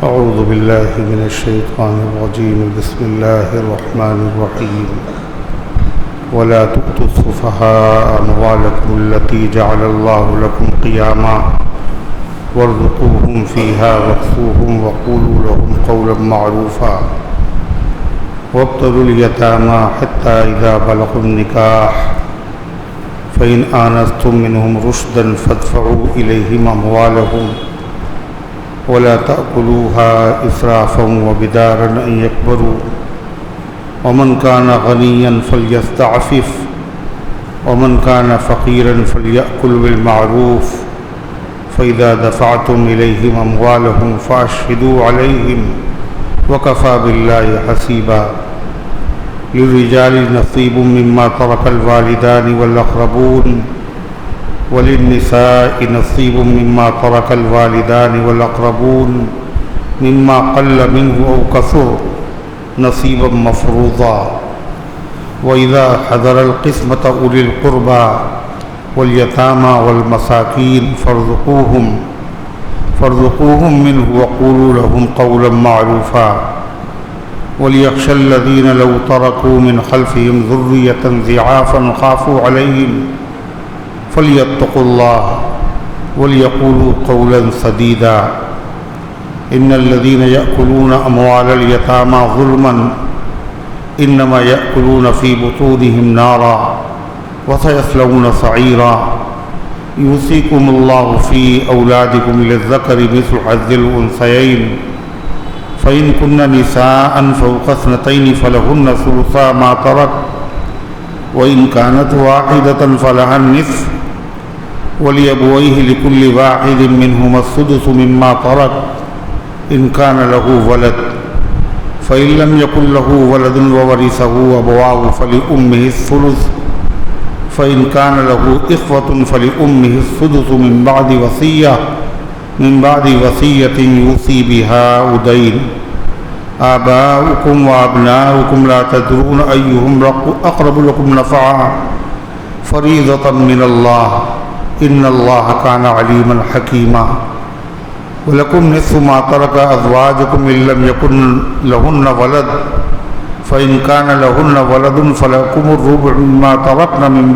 أعوذ بالله من الشيطان الرجيم. بسم الله الرحمن الرحيم. ولا تؤتوا السفهاء أموالكم التي جعل الله لكم قياما وارزقوهم فيها واكسوهم وقولوا لهم قولا معروفا وابتلوا اليتامى حتى إذا بلغوا النكاح فإن آنستم منهم رشدا فادفعوا إليهم أموالهم ولا تأكلوها إسرافا وبدارا أن يكبروا ومن كان غنيا فليستعفف ومن كان فقيرا فليأكل بالمعروف فإذا دفعتم إليهم أموالهم فأشهدوا عليهم وكفى بالله حسيبا. للرجال نصيب مما ترك الوالدان والأقربون وللنساء نصيب مما ترك الوالدان والأقربون مما قل منه أو كثر نصيبا مفروضا. وإذا حضر القسمة أولي القربى واليتامى والمساكين فارزقوهم منه وقولوا لهم قولا معروفا. وليخشى الذين لو تركوا من خلفهم ذرية ضعافا خافوا عليهم فليتقوا الله وليقولوا قولا سديدا. إن الذين يأكلون أموال اليتامى ظلما إنما يأكلون في بطونهم نارا وسيصلون سعيرا. يوصيكم الله في أولادكم للذكر مثل حظ الأنثيين فإن كن نساء فوق اثنتين فلهن ثلثا ما ترك وإن كانت واحدة فلها النصف ولأبويه لكل واحد منهما السدس مما ترك إن كان له ولد فإن لم يكن له ولد وورثه أبواه فلأمه الثلث فإن كان له إخوة فلأمه السدس من بعد وصية يوصي بها أو دين. آباؤكم وأبناؤكم لا تدرون أيهم أقرب لكم نفعا فريضة من الله إن الله كان عليما حكيما. ولكم نصف ما ترك أزواجكم إن لم يكن لهن ولد فإن كان لهن ولد فلكم الربع مما تركن من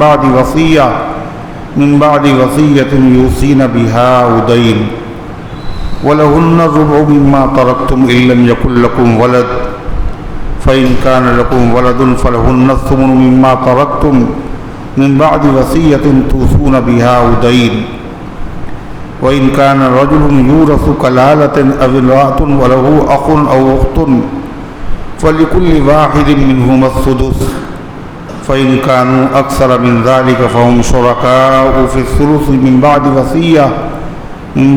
بعد وصية يوصين بها أو دين. ولهن الربع مما تركتم إن لم يكن لكم ولد فإن كان لكم ولد فلهن الثمن مما تركتم من بعد وصية توصون بها أو دين. وإن كان رجل يورث كلالة أو امرأة وله أخ أو أخت فلكل واحد منهما السدس فإن كانوا أكثر من ذلك فهم شركاء في الثلث من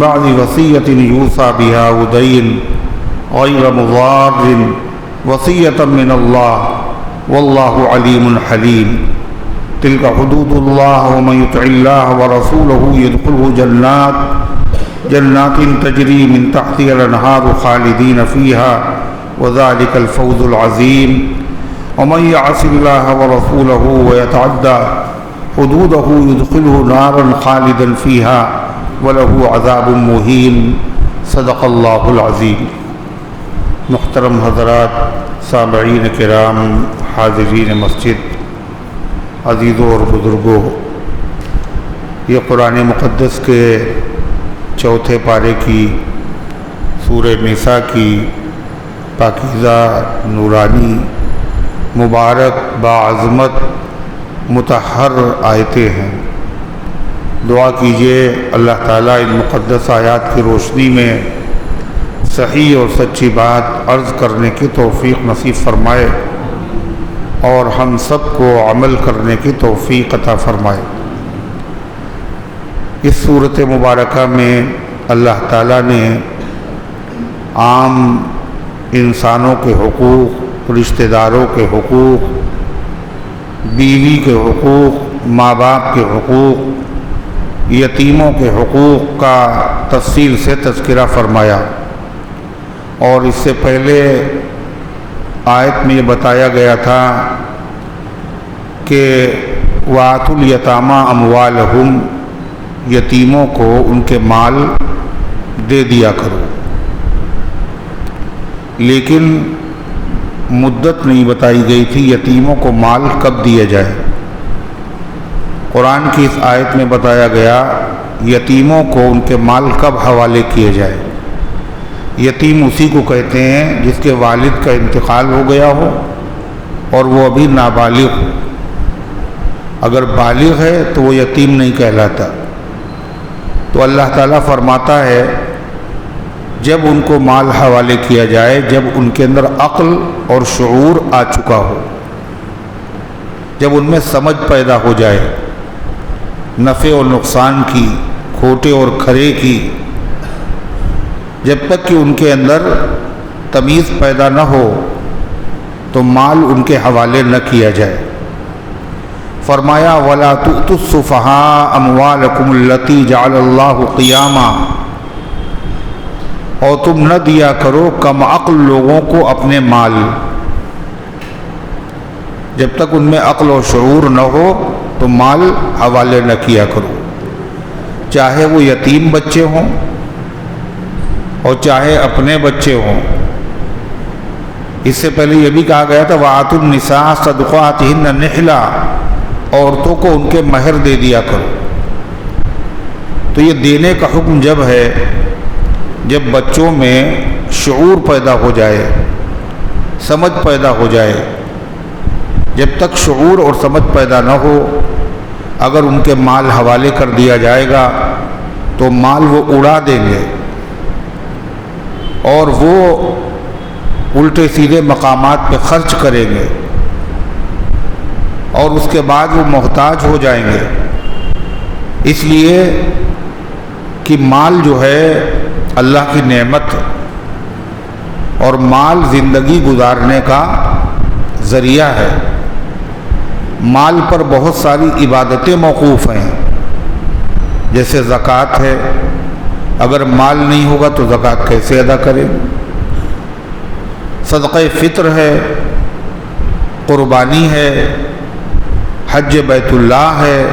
بعد وصية يوصى بها أو دين غير مضار وصية من الله والله عليم حليم. تلك حدود الله ومن يطع الله ورسوله يدخله جنات تجري من تحتها الأنهار خالدين فيها وذلك الفوز العظيم. ومن يعص الله ورسوله ويتعدى حدوده يدخله نارا خالدا فيها وله عذاب مہین. صدق اللہ العظیم. محترم حضرات، سامعین کرام، حاضرین مسجد، عزیزوں اور بزرگوں، یہ قرآن مقدس کے چوتھے پارے کی سورہ نساء کی پاکیزہ، نورانی، مبارک، باعظمت، مطہر آیتیں ہیں. دعا کیجئے اللہ تعالیٰ ان مقدس آیات کی روشنی میں صحیح اور سچی بات عرض کرنے کی توفیق نصیب فرمائے اور ہم سب کو عمل کرنے کی توفیق عطا فرمائے. اس صورت مبارکہ میں اللہ تعالیٰ نے عام انسانوں کے حقوق، رشتہ داروں کے حقوق، بیوی کے حقوق، ماں باپ کے حقوق، یتیموں کے حقوق کا تفصیل سے تذکرہ فرمایا. اور اس سے پہلے آیت میں یہ بتایا گیا تھا کہ وَآتُوا الْيَتَامَى أَمْوَالَهُمْ، یتیموں کو ان کے مال دے دیا کرو. لیکن مدت نہیں بتائی گئی تھی یتیموں کو مال کب دیا جائے۔ قرآن کی اس آیت میں بتایا گیا یتیموں کو ان کے مال کب حوالے کیے جائے۔ یتیم اسی کو کہتے ہیں جس کے والد کا انتقال ہو گیا ہو اور وہ ابھی نابالغ ہو۔ اگر بالغ ہے تو وہ یتیم نہیں کہلاتا۔ تو اللہ تعالیٰ فرماتا ہے جب ان کو مال حوالے کیا جائے جب ان کے اندر عقل اور شعور آ چکا ہو، جب ان میں سمجھ پیدا ہو جائے نفع اور نقصان کی، کھوٹے اور کھرے کی، جب تک کہ ان کے اندر تمیز پیدا نہ ہو تو مال ان کے حوالے نہ کیا جائے۔ فرمایا وَلَا تُؤْتُوا السُّفَهَاءَ أَمْوَالَكُمُ الَّتِي جَعَلَ اللَّهُ قِيَامًا، اور تم نہ دیا کرو کم عقل لوگوں کو اپنے مال، جب تک ان میں عقل و شعور نہ ہو تو مال حوالے نہ کیا کرو، چاہے وہ یتیم بچے ہوں اور چاہے اپنے بچے ہوں۔ اس سے پہلے یہ بھی کہا گیا تھا وَآتُوا النِّسَاءَ صَدُقَاتِهِنَّ نِحْلًا، عورتوں کو ان کے مہر دے دیا کرو۔ تو یہ دینے کا حکم جب ہے جب بچوں میں شعور پیدا ہو جائے، سمجھ پیدا ہو جائے۔ جب تک شعور اور سمجھ پیدا نہ ہو اگر ان کے مال حوالے کر دیا جائے گا تو مال وہ اڑا دیں گے اور وہ الٹے سیدھے مقامات پہ خرچ کریں گے اور اس کے بعد وہ محتاج ہو جائیں گے۔ اس لیے کہ مال جو ہے اللہ کی نعمت ہے اور مال زندگی گزارنے کا ذریعہ ہے۔ مال پر بہت ساری عبادتیں موقوف ہیں، جیسے زکوٰۃ ہے، اگر مال نہیں ہوگا تو زکوٰۃ کیسے ادا کریں؟ صدقہ فطر ہے، قربانی ہے، حج بیت اللہ ہے۔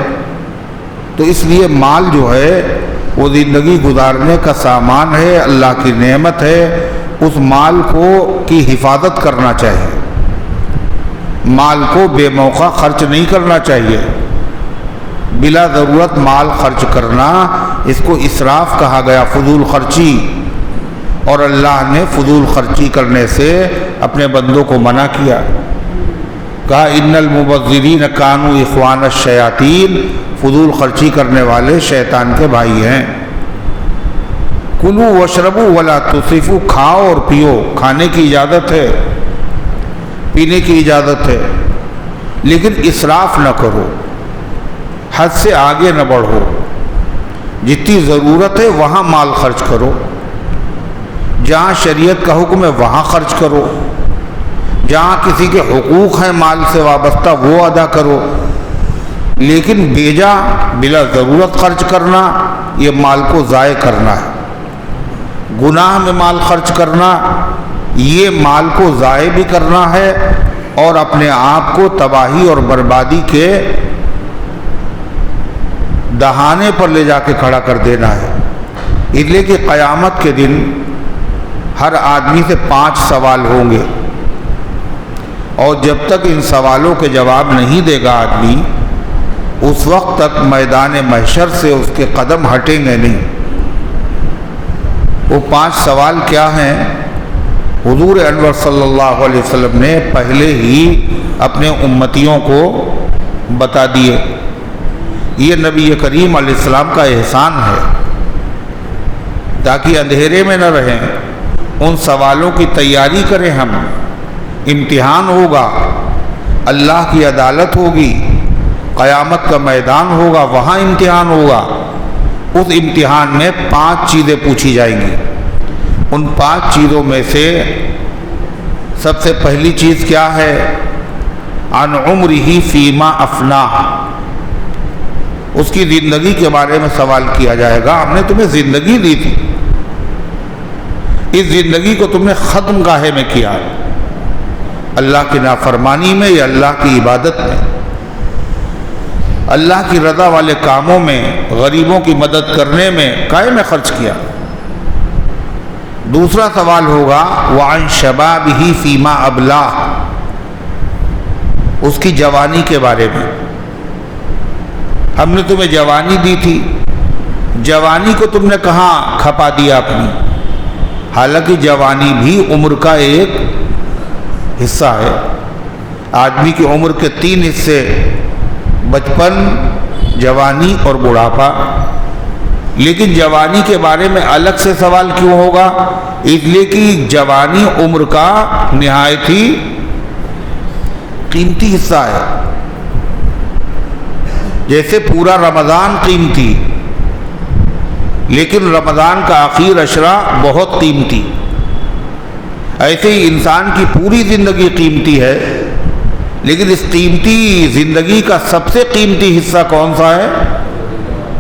تو اس لیے مال جو ہے وہ زندگی گزارنے کا سامان ہے، اللہ کی نعمت ہے، اس مال کو کی حفاظت کرنا چاہیے، مال کو بے موقع خرچ نہیں کرنا چاہیے۔ بلا ضرورت مال خرچ کرنا اس کو اسراف کہا گیا، فضول خرچی، اور اللہ نے فضول خرچی کرنے سے اپنے بندوں کو منع کیا، کہا ان المبذرین کانوا اخوان الشیاطین، فضول خرچی کرنے والے شیطان کے بھائی ہیں۔ کلوا واشربوا ولا تسرفوا، کھاؤ اور پیو، کھانے کی اجازت ہے، پینے کی اجازت ہے، لیکن اسراف نہ کرو، حد سے آگے نہ بڑھو۔ جتنی ضرورت ہے وہاں مال خرچ کرو، جہاں شریعت کا حکم ہے وہاں خرچ کرو، جہاں کسی کے حقوق ہیں مال سے وابستہ وہ ادا کرو، لیکن بیجا بلا ضرورت خرچ کرنا یہ مال کو ضائع کرنا ہے۔ گناہ میں مال خرچ کرنا یہ مال کو ضائع بھی کرنا ہے اور اپنے آپ کو تباہی اور بربادی کے دہانے پر لے جا کے کھڑا کر دینا ہے۔ اس لیے کہ قیامت کے دن ہر آدمی سے 5 سوال ہوں گے، اور جب تک ان سوالوں کے جواب نہیں دے گا آدمی اس وقت تک میدان محشر سے اس کے قدم ہٹیں گے نہیں۔ وہ 5 سوال کیا ہیں؟ حضور انور صلی اللہ علیہ وسلم نے پہلے ہی اپنے امتیوں کو بتا دیے۔ یہ نبی کریم علیہ السلام کا احسان ہے تاکہ اندھیرے میں نہ رہیں، ان سوالوں کی تیاری کریں ہم۔ امتحان ہوگا، اللہ کی عدالت ہوگی، قیامت کا میدان ہوگا، وہاں امتحان ہوگا۔ اس امتحان میں 5 چیزیں پوچھی جائیں گی۔ ان 5 چیزوں میں سے سب سے پہلی چیز کیا ہے؟ عن عمرہ فیما افناہ، اس کی زندگی کے بارے میں سوال کیا جائے گا۔ ہم نے تمہیں زندگی دی تھی، اس زندگی کو تم نے ختم گاہے میں کیا، اللہ کی نافرمانی میں یا اللہ کی عبادت میں، اللہ کی رضا والے کاموں میں، غریبوں کی مدد کرنے میں، کائے میں خرچ کیا؟ دوسرا سوال ہوگا وعن شبابہ فیما ابلاہ، اس کی جوانی کے بارے میں. ہم نے تمہیں جوانی دی تھی، جوانی کو تم نے کہاں کھپا دیا اپنی؟ حالانکہ جوانی بھی عمر کا ایک حصہ ہے. آدمی کی عمر کے 3 حصے، بچپن، جوانی اور بڑھاپا. لیکن جوانی کے بارے میں الگ سے سوال کیوں ہوگا؟ اس لیے کہ جوانی عمر کا نہایت ہی قیمتی حصہ ہے. جیسے پورا رمضان قیمتی، لیکن رمضان کا آخر عشرہ بہت قیمتی. ایسے ہی انسان کی پوری زندگی قیمتی ہے، لیکن اس قیمتی زندگی کا سب سے قیمتی حصہ کون سا ہے؟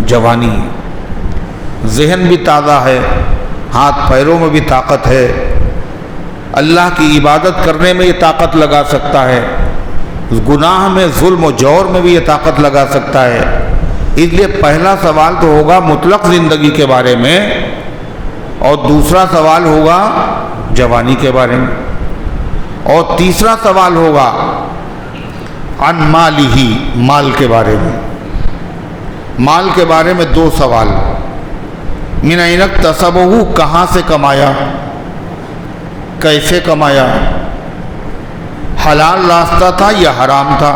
جوانی. ذہن بھی تازہ ہے، ہاتھ پیروں میں بھی طاقت ہے، اللہ کی عبادت کرنے میں یہ طاقت لگا سکتا ہے، گناہ میں، ظلم و جور میں بھی یہ طاقت لگا سکتا ہے. اس لیے پہلا سوال تو ہوگا مطلق زندگی کے بارے میں، اور دوسرا سوال ہوگا جوانی کے بارے میں، اور تیسرا سوال ہوگا عن مالہ، مال کے بارے میں. مال کے بارے میں 2 سوال. من این اکتسبہ، کہاں سے کمایا، کیسے کمایا، حلال راستہ تھا یا حرام تھا،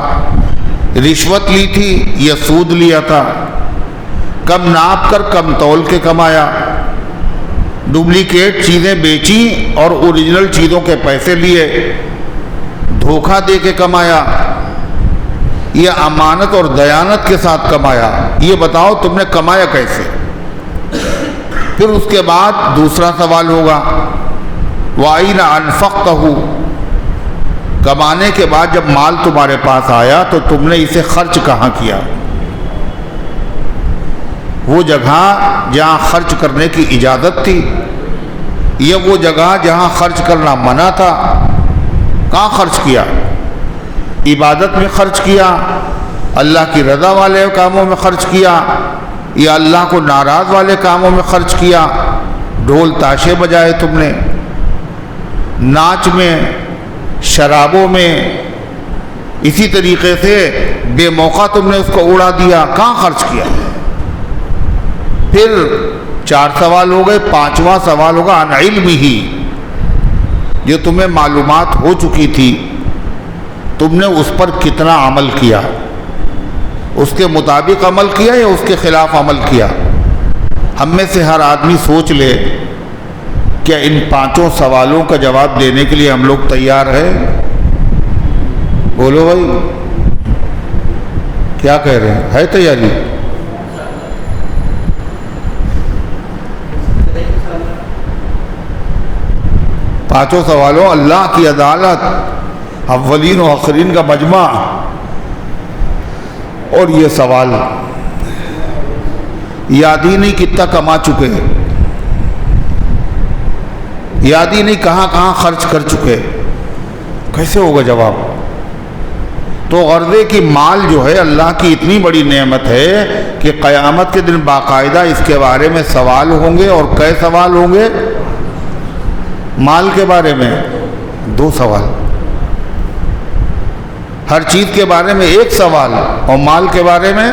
رشوت لی تھی یا سود لیا تھا، کم ناپ کر کم تول کے کمایا، ڈپلیکیٹ چیزیں بیچی اور اوریجنل چیزوں کے پیسے لیے، دھوکہ دے کے کمایا یا امانت اور دیانت کے ساتھ کمایا. یہ بتاؤ تم نے کمایا کیسے. پھر اس کے بعد دوسرا سوال ہوگا وَأَيْنَ أَنفَقْتَهُ، کمانے کے بعد جب مال تمہارے پاس آیا تو تم نے اسے خرچ کہاں کیا. وہ جگہ جہاں خرچ کرنے کی اجازت تھی یا وہ جگہ جہاں خرچ کرنا منع تھا، کہاں خرچ کیا؟ عبادت میں خرچ کیا، اللہ کی رضا والے کاموں میں خرچ کیا، یا اللہ کو ناراض والے کاموں میں خرچ کیا؟ ڈھول تاشے بجائے تم نے، ناچ میں، شرابوں میں، اسی طریقے سے بے موقع تم نے اس کو اڑا دیا، کہاں خرچ کیا؟ پھر 4 سوال ہو گئے. 5واں سوال ہوگا عن علمہ، جو تمہیں معلومات ہو چکی تھی تم نے اس پر کتنا عمل کیا، اس کے مطابق عمل کیا یا اس کے خلاف عمل کیا. ہم میں سے ہر آدمی سوچ لے کیا ان 5 سوالوں کا جواب دینے کے لیے ہم لوگ تیار ہیں؟ بولو بھائی، کیا کہہ رہے ہیں؟ ہے تیاری؟ پانچوں سوالوں، اللہ کی عدالت، اولین و آخرین کا مجمع، اور یہ سوال یاد ہی نہیں کتنا کما چکے، یاد ہی نہیں کہاں کہاں خرچ کر چکے، کیسے ہوگا جواب؟ تو غرضے کی مال جو ہے اللہ کی اتنی بڑی نعمت ہے کہ قیامت کے دن باقاعدہ اس کے بارے میں سوال ہوں گے. اور کئے سوال ہوں گے؟ مال کے بارے میں 2 سوال، ہر چیز کے بارے میں 1 سوال، اور مال کے بارے میں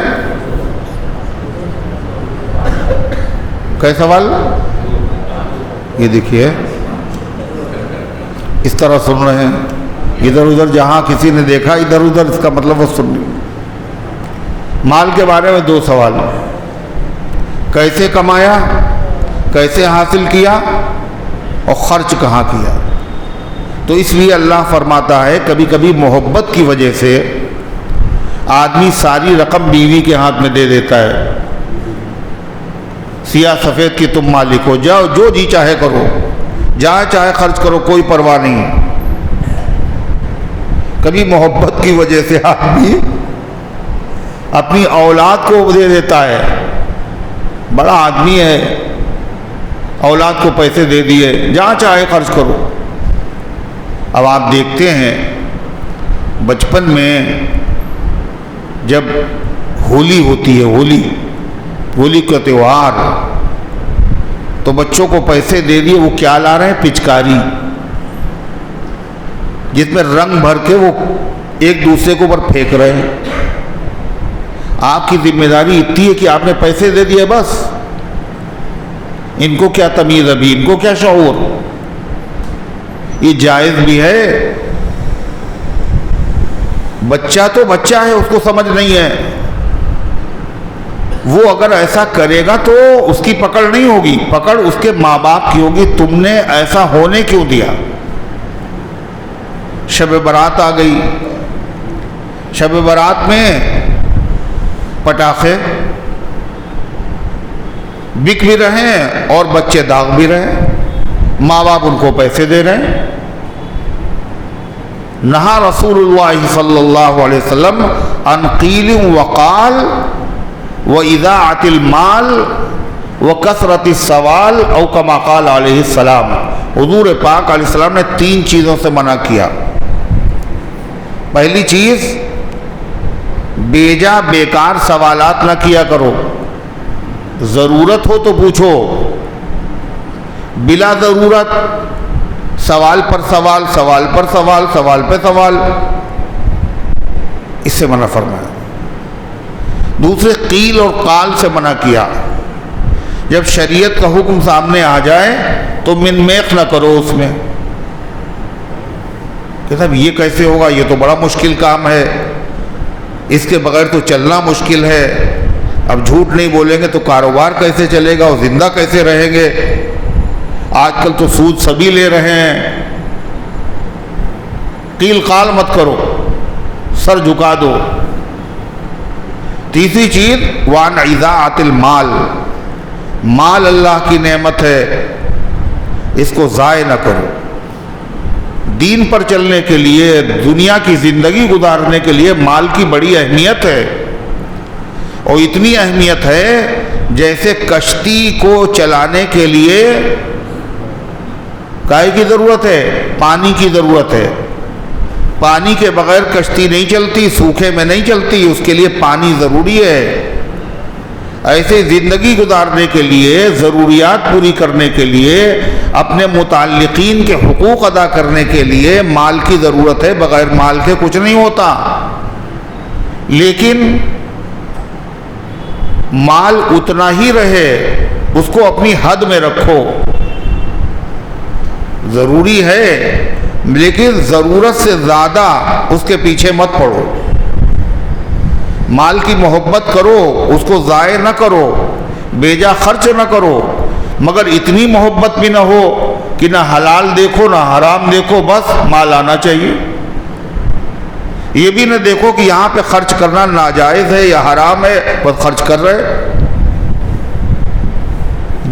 کئے سوال؟ یہ دیکھیے اس طرح سن رہے ہیں، ادھر ادھر جہاں کسی نے دیکھا ادھر ادھر، اس کا مطلب وہ سن لی. مال کے بارے میں 2 سوال، کیسے کمایا، کیسے حاصل کیا، اور خرچ کہاں کیا. تو اس لیے اللہ فرماتا ہے کبھی کبھی محبت کی وجہ سے آدمی ساری رقم بیوی کے ہاتھ میں دے دیتا ہے، سیاہ سفید کی تم مالک ہو، جاؤ جو جی چاہے کرو، جہاں چاہے خرچ کرو، کوئی پرواہ نہیں. کبھی محبت کی وجہ سے آدمی اپنی اولاد کو دے دیتا ہے، بڑا آدمی ہے، اولاد کو پیسے دے دیے، جہاں چاہے خرچ کرو. اب آپ دیکھتے ہیں بچپن میں جب ہولی ہوتی ہے، ہولی کا تہوار، تو بچوں کو پیسے دے دیے، وہ کیا لا رہے ہیں؟ پچکاری، جس میں رنگ بھر کے وہ ایک دوسرے کے اوپر پھینک رہے ہیں۔ آپ کی ذمہ داری اتنی ہے کہ آپ نے پیسے دے دیے بس، ان کو کیا تمیز ابھی، ان کو کیا شعور؟ یہ جائز بھی ہے، بچہ تو بچہ ہے، اس کو سمجھ نہیں ہے، وہ اگر ایسا کرے گا تو اس کی پکڑ نہیں ہوگی، پکڑ اس کے ماں باپ کی ہوگی، تم نے ایسا ہونے کیوں دیا؟ شب برات آ گئی، شب برات میں پٹاخے بک بھی رہے ہیں اور بچے داغ بھی رہے ہیں، ماں باپ ان کو پیسے دے رہے ہیں۔ نہا رسول اللہ صلی اللہ علیہ وسلم عن قیل وقال وإذاعة المال وکثرت السوال او کما قال علیہ السلام۔ حضور پاک علیہ السلام نے 3 چیزوں سے منع کیا۔ پہلی چیز، بیجا بیکار سوالات نہ کیا کرو، ضرورت ہو تو پوچھو، بلا ضرورت سوال پر سوال، سوال پر سوال، سوال پہ سوال، اس سے منع فرمایا۔ دوسرے، قیل اور قال سے منع کیا، جب شریعت کا حکم سامنے آ جائے تو من میخ نہ کرو اس میں کہ صاحب یہ کیسے ہوگا، یہ تو بڑا مشکل کام ہے، اس کے بغیر تو چلنا مشکل ہے، اب جھوٹ نہیں بولیں گے تو کاروبار کیسے چلے گا اور زندہ کیسے رہیں گے، آج کل تو سود سبھی لے رہے ہیں۔ قیل قال مت کرو، سر جھکا دو۔ تیسری چیز، وان اضاعت المال، مال اللہ کی نعمت ہے، اس کو ضائع نہ کرو۔ دین پر چلنے کے لیے، دنیا کی زندگی گزارنے کے لیے مال کی بڑی اہمیت ہے، اور اتنی اہمیت ہے جیسے کشتی کو چلانے کے لیے کائے کی ضرورت ہے؟ پانی کی ضرورت ہے، پانی کے بغیر کشتی نہیں چلتی، سوکھے میں نہیں چلتی، اس کے لیے پانی ضروری ہے۔ ایسے زندگی گزارنے کے لیے، ضروریات پوری کرنے کے لیے، اپنے متعلقین کے حقوق ادا کرنے کے لیے مال کی ضرورت ہے، بغیر مال کے کچھ نہیں ہوتا۔ لیکن مال اتنا ہی رہے، اس کو اپنی حد میں رکھو، ضروری ہے لیکن ضرورت سے زیادہ اس کے پیچھے مت پڑو۔ مال کی محبت کرو، اس کو ضائع نہ کرو، بیجا خرچ نہ کرو، مگر اتنی محبت بھی نہ ہو کہ نہ حلال دیکھو نہ حرام دیکھو، بس مال آنا چاہیے۔ یہ بھی نہ دیکھو کہ یہاں پہ خرچ کرنا ناجائز ہے یا حرام ہے، بس خرچ کر رہے۔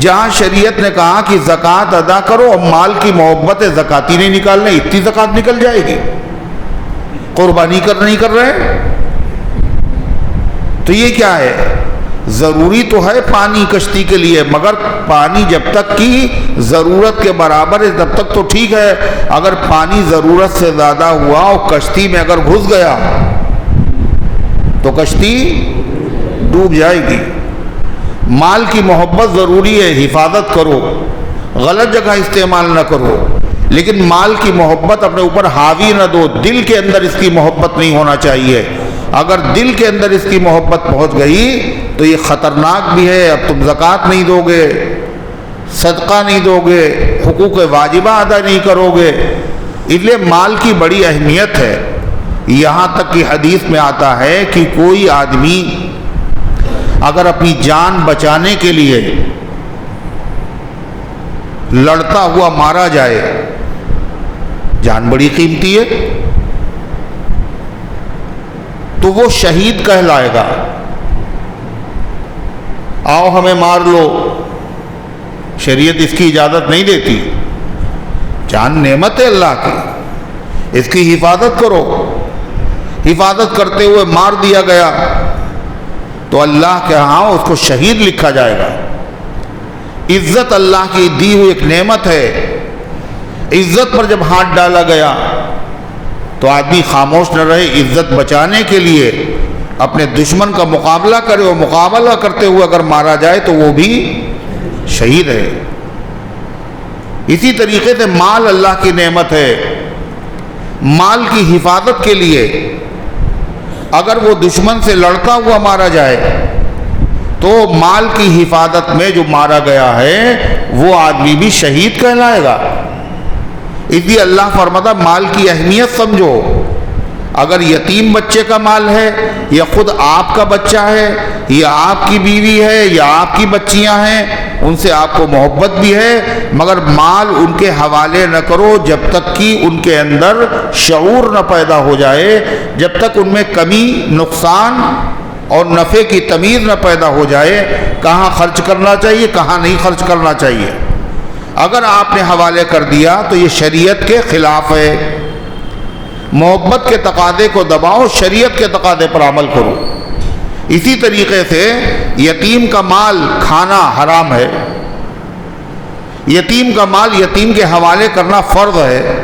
جہاں شریعت نے کہا کہ زکوٰۃ ادا کرو، اور مال کی محبت ہے، زکاتی نہیں نکالنے، اتنی زکوٰۃ نکل جائے گی، قربانی نہیں کر رہے، تو یہ کیا ہے؟ ضروری تو ہے پانی کشتی کے لیے، مگر پانی جب تک کی ضرورت کے برابر ہے تب تک تو ٹھیک ہے۔ اگر پانی ضرورت سے زیادہ ہوا اور کشتی میں اگر گھس گیا تو کشتی ڈوب جائے گی۔ مال کی محبت ضروری ہے، حفاظت کرو، غلط جگہ استعمال نہ کرو، لیکن مال کی محبت اپنے اوپر حاوی نہ دو، دل کے اندر اس کی محبت نہیں ہونا چاہیے۔ اگر دل کے اندر اس کی محبت پہنچ گئی تو یہ خطرناک بھی ہے، اب تم زکوٰۃ نہیں دو گے، صدقہ نہیں دو گے، حقوق واجبہ ادا نہیں کرو گے۔ اس لیے مال کی بڑی اہمیت ہے، یہاں تک کہ حدیث میں آتا ہے کہ کوئی آدمی اگر اپنی جان بچانے کے لیے لڑتا ہوا مارا جائے، جان بڑی قیمتی ہے، تو وہ شہید کہلائے گا۔ آؤ ہمیں مار لو، شریعت اس کی اجازت نہیں دیتی، جان نعمت ہے اللہ کی، اس کی حفاظت کرو۔ حفاظت کرتے ہوئے مار دیا گیا تو اللہ کے ہاں اس کو شہید لکھا جائے گا۔ عزت اللہ کی دی ہوئی ایک نعمت ہے، عزت پر جب ہاتھ ڈالا گیا تو آدمی خاموش نہ رہے، عزت بچانے کے لیے اپنے دشمن کا مقابلہ کرے، اور مقابلہ کرتے ہوئے اگر مارا جائے تو وہ بھی شہید ہے۔ اسی طریقے سے مال اللہ کی نعمت ہے. مال کی حفاظت کے لیے اگر وہ دشمن سے لڑتا ہوا مارا جائے تو مال کی حفاظت میں جو مارا گیا ہے وہ آدمی بھی شہید کہلائے گا. اس لیے اللہ فرماتا مال کی اہمیت سمجھو. اگر یتیم بچے کا مال ہے یا خود آپ کا بچہ ہے یا آپ کی بیوی ہے یا آپ کی بچیاں ہیں، ان سے آپ کو محبت بھی ہے، مگر مال ان کے حوالے نہ کرو جب تک کہ ان کے اندر شعور نہ پیدا ہو جائے، جب تک ان میں کمی، نقصان اور نفع کی تمیز نہ پیدا ہو جائے، کہاں خرچ کرنا چاہیے کہاں نہیں خرچ کرنا چاہیے. اگر آپ نے حوالے کر دیا تو یہ شریعت کے خلاف ہے. محبت کے تقاضے کو دباؤ، شریعت کے تقاضے پر عمل کرو. اسی طریقے سے یتیم کا مال کھانا حرام ہے. یتیم کا مال یتیم کے حوالے کرنا فرض ہے،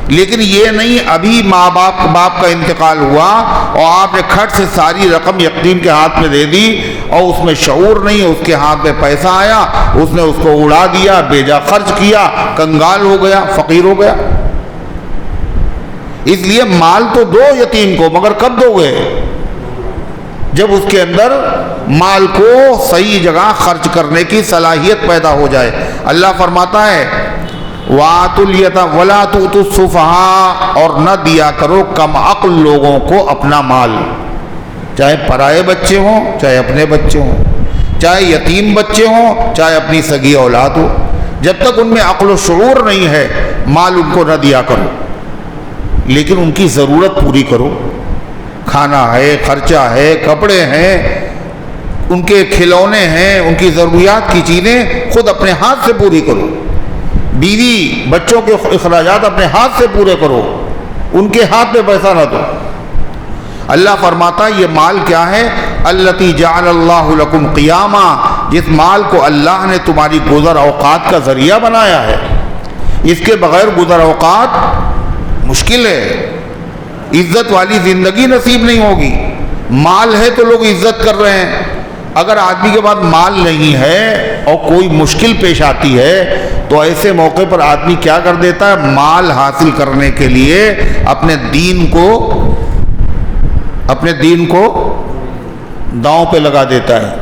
لیکن یہ نہیں ابھی ماں باپ کا انتقال ہوا اور آپ نے کھٹ سے ساری رقم یتیم کے ہاتھ میں دے دی اور اس میں شعور نہیں، اس کے ہاتھ میں پیسہ آیا، اس نے اس کو اڑا دیا، بیجا خرچ کیا، کنگال ہو گیا، فقیر ہو گیا. اس لیے مال تو دو یتیم کو، مگر کب دو گے؟ جب اس کے اندر مال کو صحیح جگہ خرچ کرنے کی صلاحیت پیدا ہو جائے. اللہ فرماتا ہے وَآتُوا الْيَتَامَىٰ وَلَا تُؤْتُوا السُّفَهَاءَ، اور نہ دیا کرو کم عقل لوگوں کو اپنا مال، چاہے پرائے بچے ہوں چاہے اپنے بچے ہوں، چاہے یتیم بچے ہوں چاہے اپنی سگی اولاد ہو. جب تک ان میں عقل و شعور نہیں ہے مال ان کو نہ دیا کرو، لیکن ان کی ضرورت پوری کرو. کھانا ہے، خرچہ ہے، کپڑے ہیں، ان کے کھلونے ہیں، ان کی ضروریات کی چیزیں خود اپنے ہاتھ سے پوری کرو. بیوی بچوں کے اخراجات اپنے ہاتھ سے پورے کرو، ان کے ہاتھ میں پیسہ نہ دو. اللہ فرماتا یہ مال کیا ہے؟ التی جعل اللہ لکم قیاما، جس مال کو اللہ نے تمہاری گزر اوقات کا ذریعہ بنایا ہے. اس کے بغیر گزر اوقات مشکل ہے، عزت والی زندگی نصیب نہیں ہوگی. مال ہے تو لوگ عزت کر رہے ہیں. اگر آدمی کے پاس مال نہیں ہے اور کوئی مشکل پیش آتی ہے تو ایسے موقع پر آدمی کیا کر دیتا ہے؟ مال حاصل کرنے کے لیے اپنے دین کو داؤں پہ لگا دیتا ہے.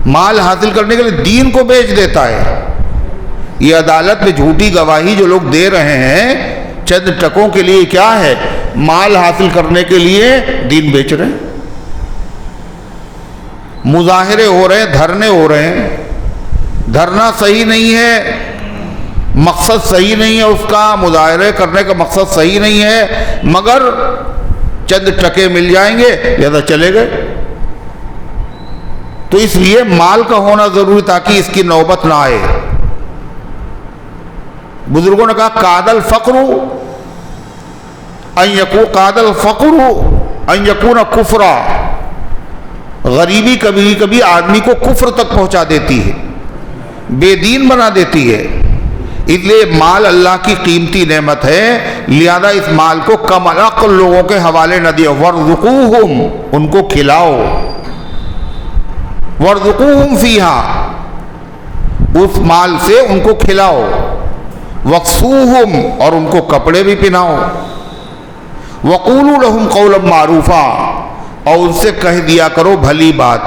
مال حاصل کرنے کے لیے دین کو بیچ دیتا ہے. یہ عدالت میں جھوٹی گواہی جو لوگ دے رہے ہیں چند ٹکوں کے لیے کیا ہے؟ مال حاصل کرنے کے لیے دین بیچ رہے ہیں. مظاہرے ہو رہے ہیں، دھرنے ہو رہے ہیں. دھرنا صحیح نہیں ہے، مقصد صحیح نہیں ہے، اس کا مظاہرے کرنے کا مقصد صحیح نہیں ہے، مگر چند ٹکے مل جائیں گے لہذا چلے گئے. تو اس لیے مال کا ہونا ضروری تاکہ اس کی نوبت نہ آئے. بزرگوں نے کہا قاد الفقر ان یکون کفرا، غریبی کبھی کبھی آدمی کو کفر تک پہنچا دیتی ہے، بے دین بنا دیتی ہے. اس لیے مال اللہ کی قیمتی نعمت ہے، لہذا اس مال کو کم عقل لوگوں کے حوالے نہ دیا. وارزقوہم، ان کو کھلاؤ. وارزقوہم فیہا، اس مال سے ان کو کھلاؤ. وکسوہم، اور ان کو کپڑے بھی پہناؤ. وقولوا لہم قولا معروفا، اور ان سے کہہ دیا کرو بھلی بات.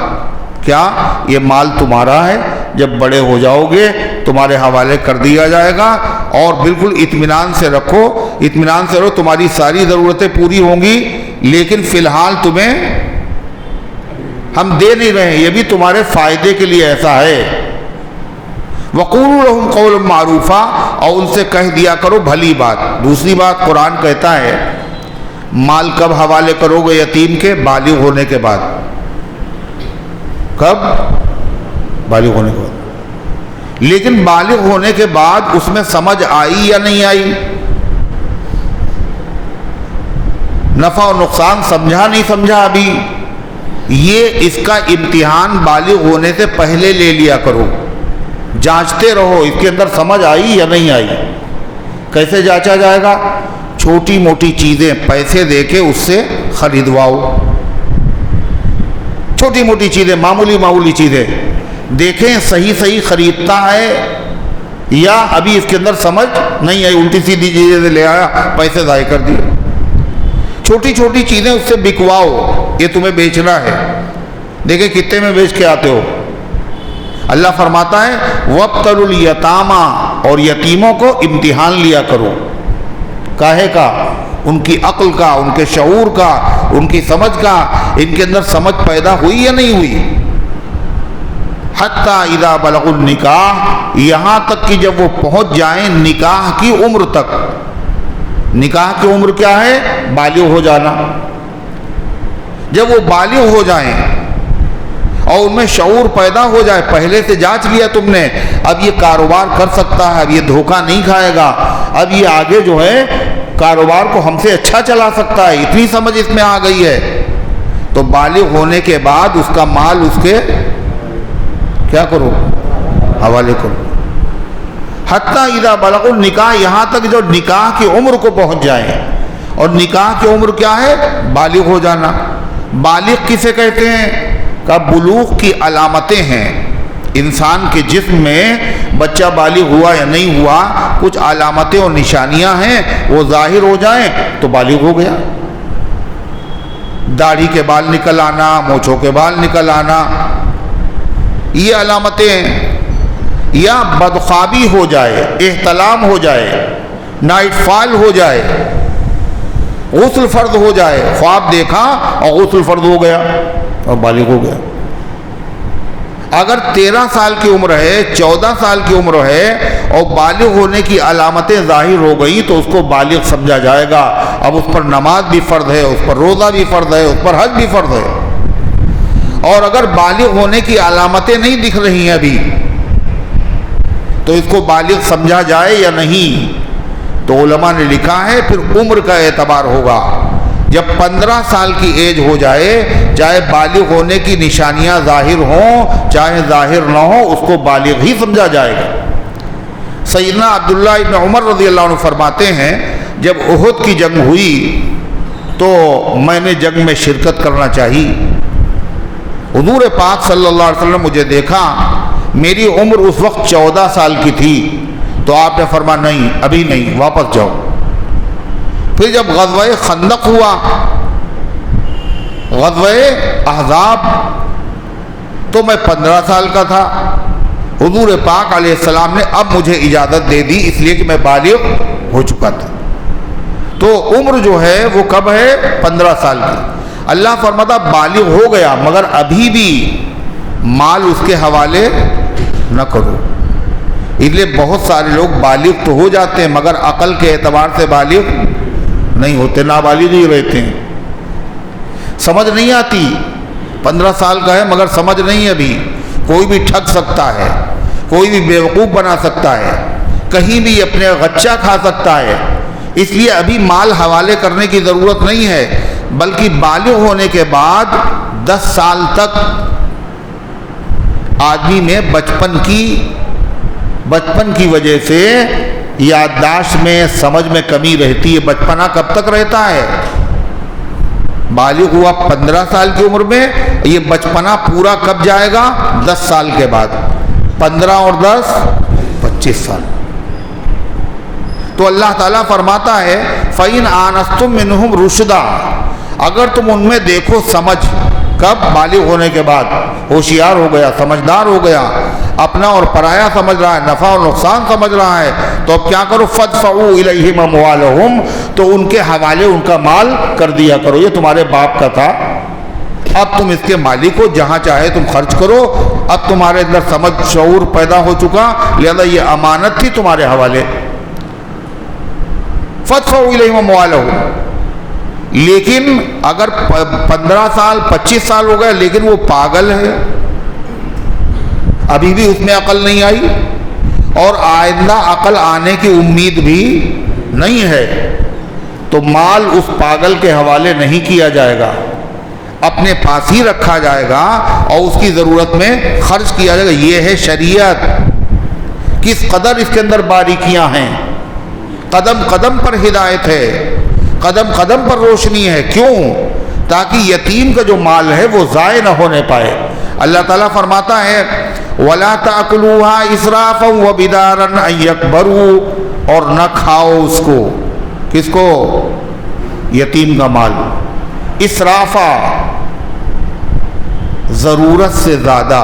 کیا؟ یہ مال تمہارا ہے، جب بڑے ہو جاؤ گے تمہارے حوالے کر دیا جائے گا، اور بالکل اطمینان سے رکھو، اطمینان سے رہو، تمہاری ساری ضرورتیں پوری ہوں گی، لیکن فی الحال تمہیں ہم دے نہیں رہے ہیں، یہ بھی تمہارے فائدے کے لیے ایسا ہے. وقولوا لہم قولا معروفا، اور ان سے کہہ دیا کرو بھلی بات. دوسری بات قرآن کہتا ہے مال کب حوالے کرو گے یتیم کے؟ بالغ ہونے کے بعد. کب؟ بالغ ہونے کے بعد. لیکن بالغ ہونے کے بعد اس میں سمجھ آئی یا نہیں آئی؟ نفع و نقصان سمجھا نہیں سمجھا ابھی؟ یہ اس کا امتحان بالغ ہونے سے پہلے لے لیا کرو، جانچتے رہو اس کے اندر سمجھ آئی یا نہیں آئی. کیسے جانچا جائے گا؟ چھوٹی موٹی چیزیں پیسے دے کے اس سے خریدواؤ. چھوٹی موٹی چیزیں، معمولی چیزیں دیکھیں صحیح خریدتا ہے یا ابھی اس کے اندر سمجھ نہیں آئی، الٹی سیدھی چیزیں لے آیا، پیسے ضائع کر دیے۔ چھوٹی چھوٹی چیزیں اس سے بکواؤ، یہ تمہیں بیچنا ہے، دیکھیں کتنے میں بیچ کے آتے ہو۔ اللہ فرماتا ہے وَابْتَلُوا الْيَتَامَى، اور یتیموں کو امتحان لیا کرو، کاہے کا؟ ان کی عقل کا، ان کے شعور کا، ان کی سمجھ کا، ان کے اندر سمجھ پیدا ہوئی یا نہیں ہوئی۔ حتیٰ اذا بلغوا النکاح، یہاں تک کہ جب وہ پہنچ جائیں نکاح کی عمر تک۔ نکاح کی عمر کیا ہے؟ بالغ ہو جانا۔ جب وہ بالغ ہو جائیں اور ان میں شعور پیدا ہو جائے، پہلے سے جانچ لیا تم نے، اب یہ کاروبار کر سکتا ہے، اب یہ دھوکہ نہیں کھائے گا، اب یہ آگے جو ہے کاروبار کو ہم سے اچھا چلا سکتا ہے، اتنی سمجھ اس میں آ گئی ہے، تو بالغ ہونے کے بعد اس کا مال اس کے کیا کرو؟ حوالے کرو۔ حتیٰ اذا بلغوا النکاح، یہاں تک جو نکاح کی عمر کو پہنچ جائیں، اور نکاح کی عمر کیا ہے؟ بالغ ہو جانا۔ بالغ کسے کہتے ہیں؟ کہ بلوغ کی علامتیں ہیں، انسان کے جسم میں بچہ بالغ ہوا یا نہیں ہوا، کچھ علامتیں اور نشانیاں ہیں، وہ ظاہر ہو جائیں تو بالغ ہو گیا۔ داڑھی کے بال نکل آنا، مونچھوں کے بال نکل آنا، یہ علامتیں ہیں۔ یا بدخوابی ہو جائے، احتلام ہو جائے، نائٹ فال ہو جائے، غسل فرض ہو جائے، خواب دیکھا اور غسل فرض ہو گیا اور بالغ ہو گیا۔ اگر 13 سال کی عمر ہے، 14 سال کی عمر ہے اور بالغ ہونے کی علامتیں ظاہر ہو گئی تو اس کو بالغ سمجھا جائے گا۔ اب اس پر نماز بھی فرض ہے، اس پر روزہ بھی فرض ہے، اس پر حج بھی فرض ہے۔ اور اگر بالغ ہونے کی علامتیں نہیں دکھ رہی ہیں ابھی، تو اس کو بالغ سمجھا جائے یا نہیں؟ تو علماء نے لکھا ہے پھر عمر کا اعتبار ہوگا۔ جب 15 سال کی ایج ہو جائے، چاہے بالغ ہونے کی نشانیاں ظاہر ہوں چاہے ظاہر نہ ہوں، اس کو بالغ ہی سمجھا جائے گا۔ سیدنا عبداللہ ابن عمر رضی اللہ عنہ فرماتے ہیں جب احد کی جنگ ہوئی تو میں نے جنگ میں شرکت کرنا چاہی، حضور پاک صلی اللہ علیہ وسلم مجھے دیکھا، میری عمر اس وقت 14 سال کی تھی، تو آپ نے فرمایا نہیں ابھی نہیں، واپس جاؤ۔ پھر جب غزوہ خندق ہوا، غزوہ احزاب، تو میں 15 سال کا تھا، حضور پاک علیہ السلام نے اب مجھے اجازت دے دی، اس لیے کہ میں بالغ ہو چکا تھا۔ تو عمر جو ہے وہ کب ہے؟ 15 سال کی۔ اللہ فرماتا بالغ ہو گیا مگر ابھی بھی مال اس کے حوالے نہ کرو۔ اس لیے بہت سارے لوگ بالغ تو ہو جاتے ہیں مگر عقل کے اعتبار سے بالغ نہیں ہوتے، نابالغ ہی رہتے ہیں، سمجھ نہیں آتی۔ 15 سال کا ہے مگر سمجھ نہیں، ابھی کوئی بھی ٹھگ سکتا ہے، کوئی بھی بیوقوف بنا سکتا ہے، کہیں بھی اپنے غچہ کھا سکتا ہے۔ اس لیے ابھی مال حوالے کرنے کی ضرورت نہیں ہے، بلکہ بالغ ہونے کے بعد 10 سال تک آدمی میں بچپن کی وجہ سے یادداشت میں، سمجھ میں کمی رہتی ہے۔ بچپنا کب تک رہتا ہے؟ بالغ ہوا 15 سال کی عمر میں، یہ بچپنا پورا کب جائے گا؟ 10 سال کے بعد۔ 15 اور 10 25 سال۔ تو اللہ تعالیٰ فرماتا ہے فَإِنْ آنَسْتُم مِّنْهُمْ رُشْدًا، اگر تم ان میں دیکھو سمجھ، کب؟ بالغ ہونے کے بعد، ہوشیار ہو گیا، سمجھدار ہو گیا، اپنا اور پرایا سمجھ رہا ہے، نفع اور نقصان سمجھ رہا ہے، تو اب کیا کرو؟ فَادْفَعُوا إِلَيْهِمْ أَمْوَالَهُمْ، تو ان کے حوالے ان کا مال کر دیا کرو، یہ تمہارے باپ کا تھا، اب تم اس کے مالک ہو، جہاں چاہے تم خرچ کرو، اب تمہارے اندر سمجھ شعور پیدا ہو چکا، لہذا یہ امانت تھی تمہارے حوالے۔ فَادْفَعُوا إِلَيْهِمْ أَمْوَالَهُمْ، لیکن اگر 15 سال 25 سال ہو گئے لیکن وہ پاگل ہے، ابھی بھی اس میں عقل نہیں آئی اور آئندہ عقل آنے کی امید بھی نہیں ہے، تو مال اس پاگل کے حوالے نہیں کیا جائے گا، اپنے پاس ہی رکھا جائے گا اور اس کی ضرورت میں خرچ کیا جائے گا۔ یہ ہے شریعت، کس قدر اس کے اندر باریکیاں ہیں، قدم قدم پر ہدایت ہے، قدم قدم پر روشنی ہے۔ کیوں؟ تاکہ یتیم کا جو مال ہے وہ ضائع نہ ہونے پائے۔ اللہ تعالیٰ فرماتا ہے وَلَا تَأْكُلُوهَا إِسْرَافًا وَبِدَارًا أَن يَكْبَرُوا، اور نہ کھاؤ اس کو، کس کو؟ یتیم کا مال، اسرافا، ضرورت سے زیادہ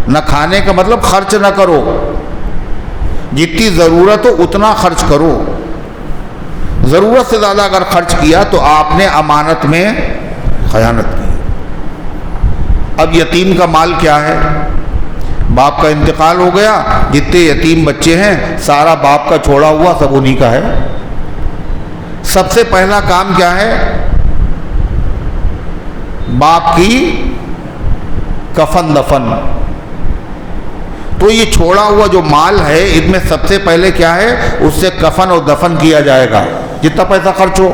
نہ کھانے کا مطلب خرچ نہ کرو، جتنی ضرورت ہو اتنا خرچ کرو، ضرورت سے زیادہ اگر خرچ کیا تو آپ نے امانت میں خیانت کی۔ اب یتیم کا مال کیا ہے؟ باپ کا انتقال ہو گیا، جتنے یتیم بچے ہیں سارا باپ کا چھوڑا ہوا سب انہی کا ہے۔ سب سے پہلا کام کیا ہے؟ باپ کی کفن دفن۔ تو یہ چھوڑا ہوا جو مال ہے اس میں سب سے پہلے کیا ہے؟ اس سے کفن اور دفن کیا جائے گا جتنا پیسہ خرچ ہو۔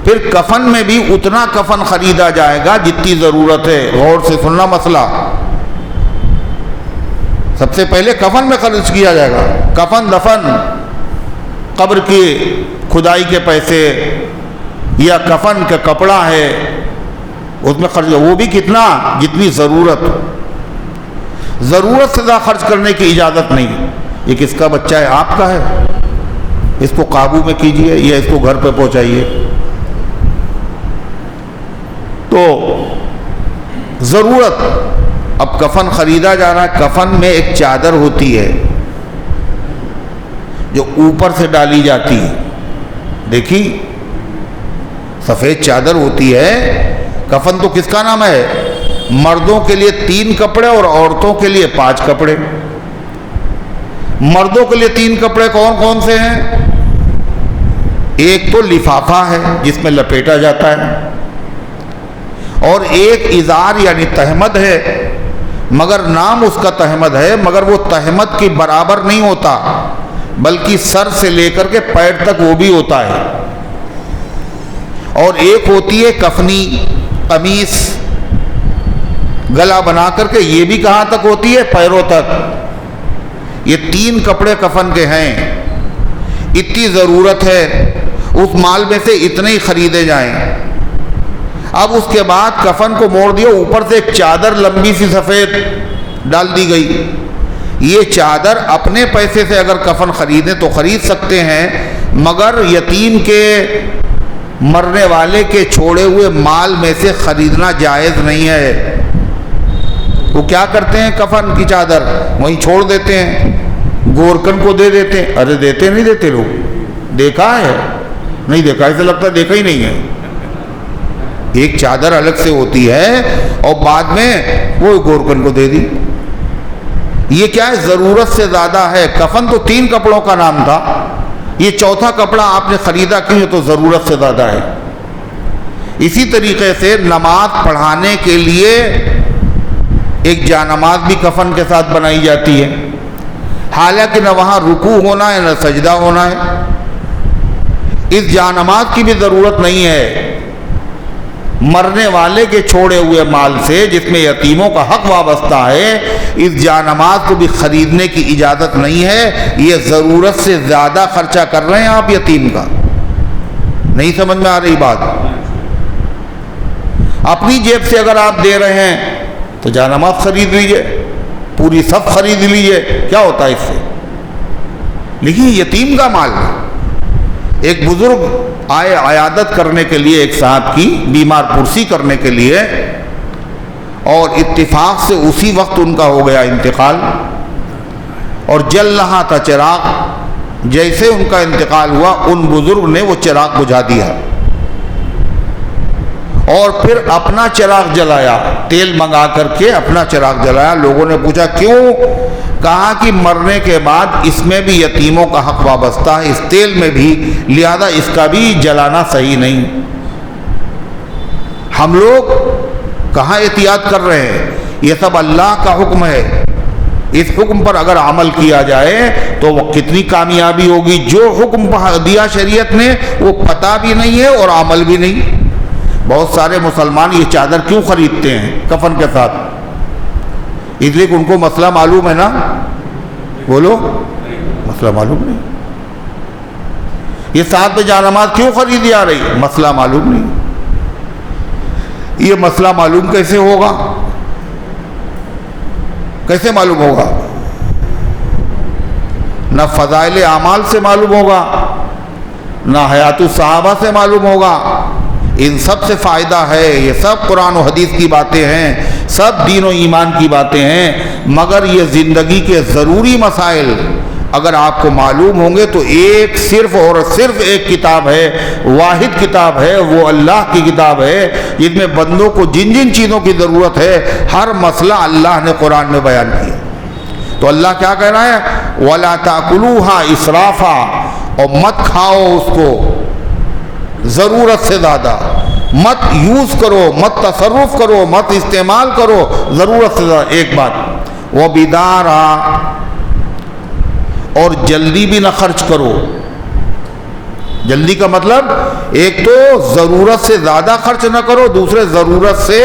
پھر کفن میں بھی اتنا کفن خریدا جائے گا جتنی ضرورت ہے۔ غور سے سننا مسئلہ، سب سے پہلے کفن میں خرچ کیا جائے گا، کفن دفن، قبر کی کھدائی کے پیسے یا کفن کا کپڑا ہے اس میں خرچ، وہ بھی کتنا؟ جتنی ضرورت۔ ضرورت سے زیادہ خرچ کرنے کی اجازت نہیں۔ یہ کس کا بچہ ہے؟ آپ کا ہے، اس کو قابو میں کیجئے یا اس کو گھر پہ پہنچائیے۔ تو ضرورت، اب کفن خریدا جا رہا ہے، کفن میں ایک چادر ہوتی ہے جو اوپر سے ڈالی جاتی ہے، دیکھی سفید چادر ہوتی ہے۔ کفن تو کس کا نام ہے؟ مردوں کے لیے 3 کپڑے اور عورتوں کے لیے 5 کپڑے۔ مردوں کے لیے 3 کپڑے کون کون سے ہیں؟ ایک تو لفافہ ہے جس میں لپیٹا جاتا ہے، اور ایک ازار یعنی تہمد ہے، مگر نام اس کا تہمد ہے، مگر وہ تہمد کی برابر نہیں ہوتا بلکہ سر سے لے کر کے پیر تک وہ بھی ہوتا ہے۔ اور ایک ہوتی ہے کفنی قمیص، گلا بنا کر کے، یہ بھی کہاں تک ہوتی ہے؟ پیروں تک۔ یہ 3 کپڑے کفن کے ہیں۔ اتنی ضرورت ہے، اس مال میں سے اتنے ہی خریدے جائیں۔ اب اس کے بعد کفن کو موڑ دیا، اوپر سے ایک چادر لمبی سی سفید ڈال دی گئی۔ یہ چادر اپنے پیسے سے اگر کفن خریدیں تو خرید سکتے ہیں، مگر یتیم کے مرنے والے کے چھوڑے ہوئے مال میں سے خریدنا جائز نہیں ہے۔ وہ کیا کرتے ہیں؟ کفن کی چادر وہیں چھوڑ دیتے ہیں، گورکن کو دے دیتے ہیں۔ ارے دیتے نہیں دیتے لوگ، دیکھا ہے؟ نہیں دیکھا، ایسا لگتا ہے دیکھا ہی نہیں ہے۔ ایک چادر الگ سے ہوتی ہے اور بعد میں وہ گورکن کو دے دی۔ یہ کیا ہے؟ ضرورت سے زیادہ ہے۔ کفن تو 3 کپڑوں کا نام تھا، یہ 4تھا کپڑا آپ نے خریدا کیوں؟ تو ضرورت سے زیادہ ہے۔ اسی طریقے سے نماز پڑھانے کے لیے ایک جانماز بھی کفن کے ساتھ بنائی جاتی ہے، حالانکہ نہ وہاں رکوع ہونا ہے نہ سجدہ ہونا ہے۔ اس جانماز کی بھی ضرورت نہیں ہے۔ مرنے والے کے چھوڑے ہوئے مال سے جس میں یتیموں کا حق وابستہ ہے، اس جانماز کو بھی خریدنے کی اجازت نہیں ہے۔ یہ ضرورت سے زیادہ خرچہ کر رہے ہیں آپ یتیم کا۔ نہیں سمجھ میں آ رہی بات؟ اپنی جیب سے اگر آپ دے رہے ہیں تو جانماز خرید لیجئے، پوری صف خرید لیجئے، کیا ہوتا ہے اس سے؟ لیکن یتیم کا مال، ایک بزرگ آئے عیادت کرنے کے لیے ایک صاحب کی، بیمار پرسی کرنے کے لیے، اور اتفاق سے اسی وقت ان کا ہو گیا انتقال، اور جل رہا تھا چراغ۔ جیسے ان کا انتقال ہوا ان بزرگ نے وہ چراغ بجھا دیا اور پھر اپنا چراغ جلایا، تیل منگا کر کے اپنا چراغ جلایا۔ لوگوں نے پوچھا کیوں؟ کہا کہ مرنے کے بعد اس میں بھی یتیموں کا حق وابستہ ہے، اس تیل میں بھی، لہذا اس کا بھی جلانا صحیح نہیں۔ ہم لوگ کہاں احتیاط کر رہے ہیں؟ یہ سب اللہ کا حکم ہے، اس حکم پر اگر عمل کیا جائے تو وہ کتنی کامیابی ہوگی۔ جو حکم دیا شریعت نے وہ پتہ بھی نہیں ہے اور عمل بھی نہیں۔ بہت سارے مسلمان یہ چادر کیوں خریدتے ہیں کفن کے ساتھ؟ اس لیے کہ ان کو مسئلہ معلوم ہے نا، بولو، مسئلہ معلوم نہیں۔ یہ ساتھ میں جانماز کیوں خریدی آ رہی؟ مسئلہ معلوم نہیں۔ یہ مسئلہ معلوم کیسے ہوگا؟ کیسے معلوم ہوگا؟ نہ فضائل اعمال سے معلوم ہوگا، نہ حیات الصحابہ سے معلوم ہوگا۔ ان سب سے فائدہ ہے، یہ سب قرآن و حدیث کی باتیں ہیں، سب دین و ایمان کی باتیں ہیں، مگر یہ زندگی کے ضروری مسائل اگر آپ کو معلوم ہوں گے تو ایک صرف اور صرف ایک کتاب ہے، واحد کتاب ہے، وہ اللہ کی کتاب ہے، جس میں بندوں کو جن جن چیزوں کی ضرورت ہے ہر مسئلہ اللہ نے قرآن میں بیان کیا۔ تو اللہ کیا کہہ رہا ہے؟ وَلَا تَأْكُلُوهَا إِسْرَافًا، اور مت کھاؤ اس کو ضرورت سے زیادہ، مت یوز کرو، مت تصرف کرو، مت استعمال کرو ضرورت سے زیادہ۔ ایک بات، وَبِدَارًا، اور جلدی بھی نہ خرچ کرو۔ جلدی کا مطلب ایک تو ضرورت سے زیادہ خرچ نہ کرو، دوسرے ضرورت سے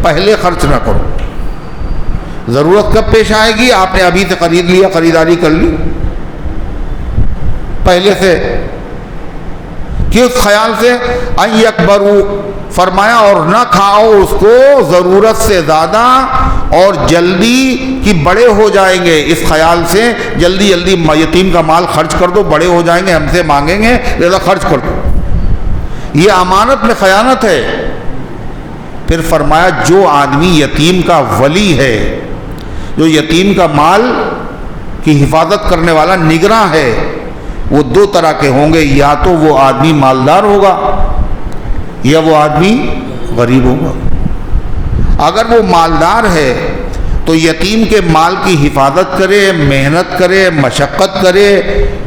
پہلے خرچ نہ کرو۔ ضرورت کب پیش آئے گی؟ آپ نے ابھی سے خرید لیا، خریداری کر لی پہلے سے، کس خیال سے؟ ان یکبروا، فرمایا اور نہ کھاؤ اس کو ضرورت سے زیادہ اور جلدی کہ بڑے ہو جائیں گے، اس خیال سے جلدی جلدی یتیم کا مال خرچ کر دو، بڑے ہو جائیں گے ہم سے مانگیں گے لہذا خرچ کر دو، یہ امانت میں خیانت ہے۔ پھر فرمایا جو آدمی یتیم کا ولی ہے، جو یتیم کا مال کی حفاظت کرنے والا نگراں ہے، وہ دو طرح کے ہوں گے، یا تو وہ آدمی مالدار ہوگا یا وہ آدمی غریب ہوگا۔ اگر وہ مالدار ہے تو یتیم کے مال کی حفاظت کرے، محنت کرے، مشقت کرے،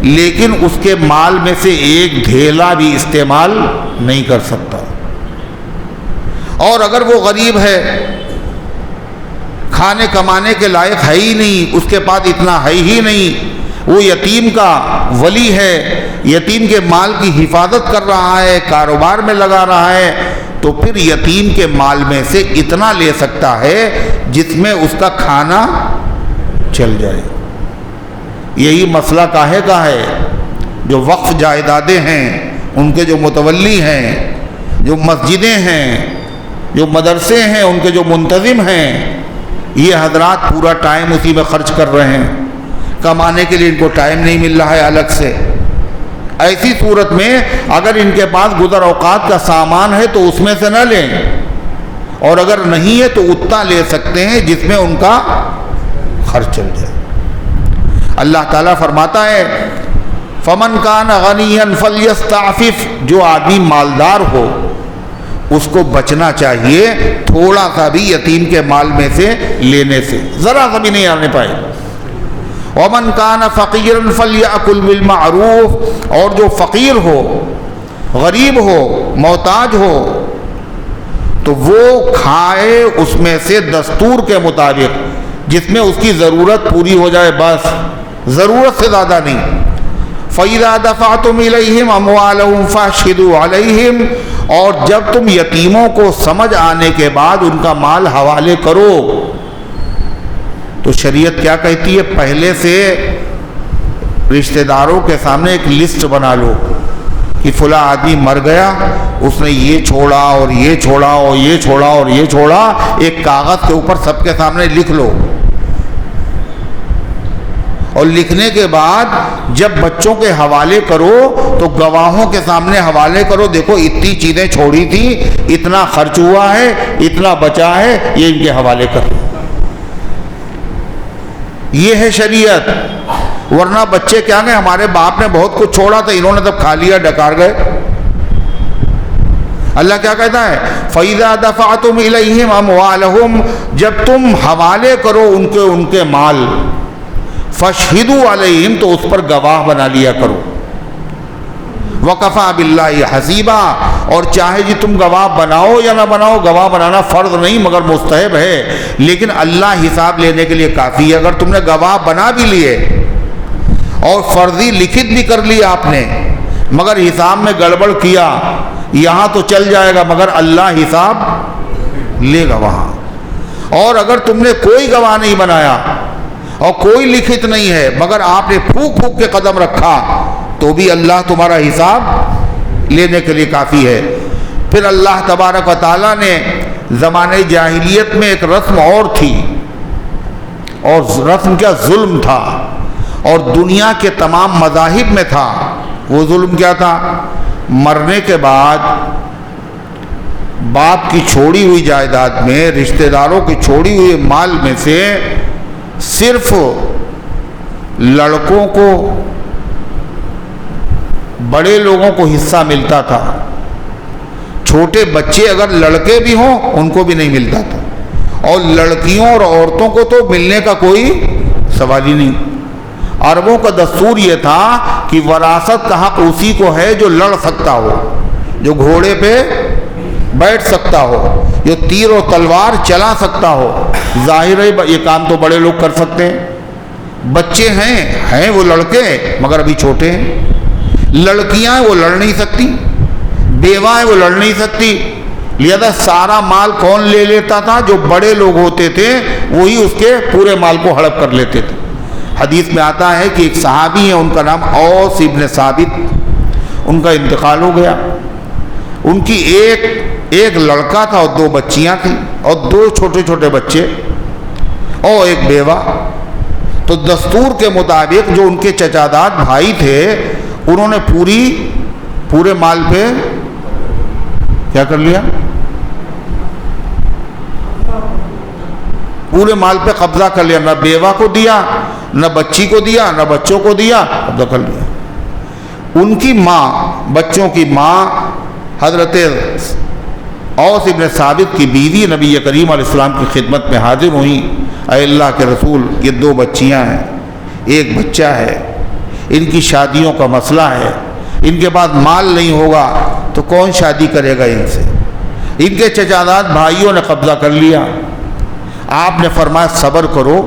لیکن اس کے مال میں سے ایک ڈھیلا بھی استعمال نہیں کر سکتا۔ اور اگر وہ غریب ہے، کھانے کمانے کے لائق ہے ہی نہیں، اس کے پاس اتنا ہے ہی نہیں، وہ یتیم کا ولی ہے، یتیم کے مال کی حفاظت کر رہا ہے، کاروبار میں لگا رہا ہے، تو پھر یتیم کے مال میں سے اتنا لے سکتا ہے جس میں اس کا کھانا چل جائے۔ یہی مسئلہ کاہے کا ہے؟ جو وقف جائیدادیں ہیں، ان کے جو متولی ہیں، جو مسجدیں ہیں، جو مدرسے ہیں، ان کے جو منتظم ہیں، یہ حضرات پورا ٹائم اسی میں خرچ کر رہے ہیں، کمانے کے لیے ان کو ٹائم نہیں مل رہا ہے الگ سے۔ ایسی صورت میں اگر ان کے پاس گزر اوقات کا سامان ہے تو اس میں سے نہ لیں، اور اگر نہیں ہے تو اتنا لے سکتے ہیں جس میں ان کا خرچ چل جائے۔ اللہ تعالیٰ فرماتا ہے فَمَنْ كَانَ غَنِيًّا فَلْيَسْتَعْفِفْ، جو آدمی مالدار ہو اس کو بچنا چاہیے تھوڑا سا بھی یتیم کے مال میں سے لینے سے، ذرا سا بھی نہیں آنے پائے۔ وَمَنْ كَانَ فَقِيرًا فَلْيَأْكُلْ بِالْمَعْرُوفِ، اور جو فقیر ہو، غریب ہو، محتاج ہو تو وہ کھائے اس میں سے دستور کے مطابق، جس میں اس کی ضرورت پوری ہو جائے، بس ضرورت سے زیادہ نہیں۔ فَإِذَا دَفَعْتُمْ إِلَيْهِمْ أَمْوَالَهُمْ فَأَشْهِدُوا عَلَيْهِمْ، اور جب تم یتیموں کو سمجھ آنے کے بعد ان کا مال حوالے کرو تو شریعت کیا کہتی ہے؟ پہلے سے رشتہ داروں کے سامنے ایک لسٹ بنا لو کہ فلاں آدمی مر گیا، اس نے یہ چھوڑا اور یہ چھوڑا اور یہ چھوڑا اور یہ چھوڑا، ایک کاغذ کے اوپر سب کے سامنے لکھ لو، اور لکھنے کے بعد جب بچوں کے حوالے کرو تو گواہوں کے سامنے حوالے کرو، دیکھو اتنی چیزیں چھوڑی تھیں، اتنا خرچ ہوا ہے، اتنا بچا ہے، یہ ان کے حوالے کرو۔ یہ ہے شریعت، ورنہ بچے کیا گئے ہمارے باپ نے بہت کچھ چھوڑا تھا، انہوں نے تب کھا لیا، ڈکار گئے۔ اللہ کیا کہتا ہے؟ فَإِذَا دَفَعْتُمْ إِلَيْهِمْ أَمْوَالَهُمْ، جب تم حوالے کرو ان کے مال، فَاشْهِدُوا عَلَيْهِمْ، تو اس پر گواہ بنا لیا کرو۔ وَكَفَى بِاللَّهِ حَسِيبًا، اور چاہے جی تم گواہ بناؤ یا نہ بناؤ، گواہ بنانا فرض نہیں مگر مستحب ہے، لیکن اللہ حساب لینے کے لیے کافی ہے۔ اگر تم نے گواہ بنا بھی لیے اور فرضی لکھت بھی کر لی آپ نے، مگر حساب میں گڑبڑ کیا، یہاں تو چل جائے گا مگر اللہ حساب لے گا وہاں۔ اور اگر تم نے کوئی گواہ نہیں بنایا اور کوئی لکھت نہیں ہے مگر آپ نے پھونک پھونک کے قدم رکھا، تو بھی اللہ تمہارا حساب لینے کے لیے کافی ہے۔ پھر اللہ تبارک و تعالیٰ نے زمانے جاہلیت میں ایک رسم اور تھی، اور رسم کیا ظلم تھا، اور دنیا کے تمام مذاہب میں تھا۔ وہ ظلم کیا تھا؟ مرنے کے بعد باپ کی چھوڑی ہوئی جائیداد میں، رشتہ داروں کی چھوڑی ہوئی مال میں سے صرف لڑکوں کو، بڑے لوگوں کو حصہ ملتا تھا، چھوٹے بچے اگر لڑکے بھی ہوں ان کو بھی نہیں ملتا تھا، اور لڑکیوں اور عورتوں کو تو ملنے کا کوئی سوال ہی نہیں۔ عربوں کا دستور یہ تھا کہ وراثت کا حق اسی کو ہے جو لڑ سکتا ہو، جو گھوڑے پہ بیٹھ سکتا ہو، جو تیر و تلوار چلا سکتا ہو۔ ظاہر ہے یہ کام تو بڑے لوگ کر سکتے ہیں، بچے ہیں وہ لڑکے مگر ابھی چھوٹے ہیں، لڑکیاں ہیں وہ لڑ نہیں سکتی، بیوہ ہیں وہ لڑ نہیں سکتی، لہذا سارا مال کون لے لیتا تھا؟ جو بڑے لوگ ہوتے تھے وہی اس کے پورے مال کو ہڑپ کر لیتے تھے۔ حدیث میں آتا ہے کہ ایک صحابی ہیں، ان کا نام اوس ابن ثابت، ان کا انتقال ہو گیا، ان کی ایک لڑکا تھا اور 2 بچیاں تھیں، اور 2 چھوٹے چھوٹے بچے اور ایک بیوہ۔ تو دستور کے مطابق جو ان کے چچاداد بھائی تھے انہوں نے پورے مال پہ کیا کر لیا؟ پورے مال پہ قبضہ کر لیا، نہ بیوہ کو دیا، نہ بچی کو دیا، نہ بچوں کو دیا، قبضہ کر لیا۔ ان کی ماں، بچوں کی ماں حضرت اوس ابن ثابت کی بیوی نبی کریم علیہ السلام کی خدمت میں حاضر ہوئیں، اے اللہ کے رسول، یہ 2 بچیاں ہیں، ایک بچہ ہے، ان کی شادیوں کا مسئلہ ہے، ان کے بعد مال نہیں ہوگا تو کون شادی کرے گا ان سے؟ ان کے چچاداد بھائیوں نے قبضہ کر لیا۔ آپ نے فرمایا صبر کرو،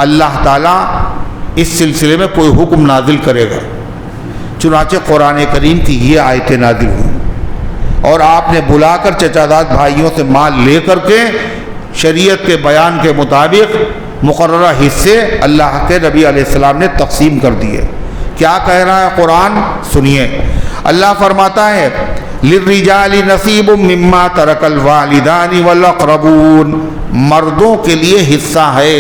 اللہ تعالیٰ اس سلسلے میں کوئی حکم نازل کرے گا۔ چنانچہ قرآن کریم کی یہ آیتیں نازل ہوئیں، اور آپ نے بلا کر چچاداد بھائیوں سے مال لے کر کے شریعت کے بیان کے مطابق مقررہ حصے اللہ کے نبی علیہ السلام نے تقسیم کر دیے۔ کیا کہہ رہا ہے قرآن؟ سنیے، اللہ فرماتا ہے لِلرِّجَالِ نَصِيبٌ مِّمَّا تَرَكَ الْوَالِدَانِ وَالْأَقْرَبُونَ، مردوں کے لیے حصہ ہے،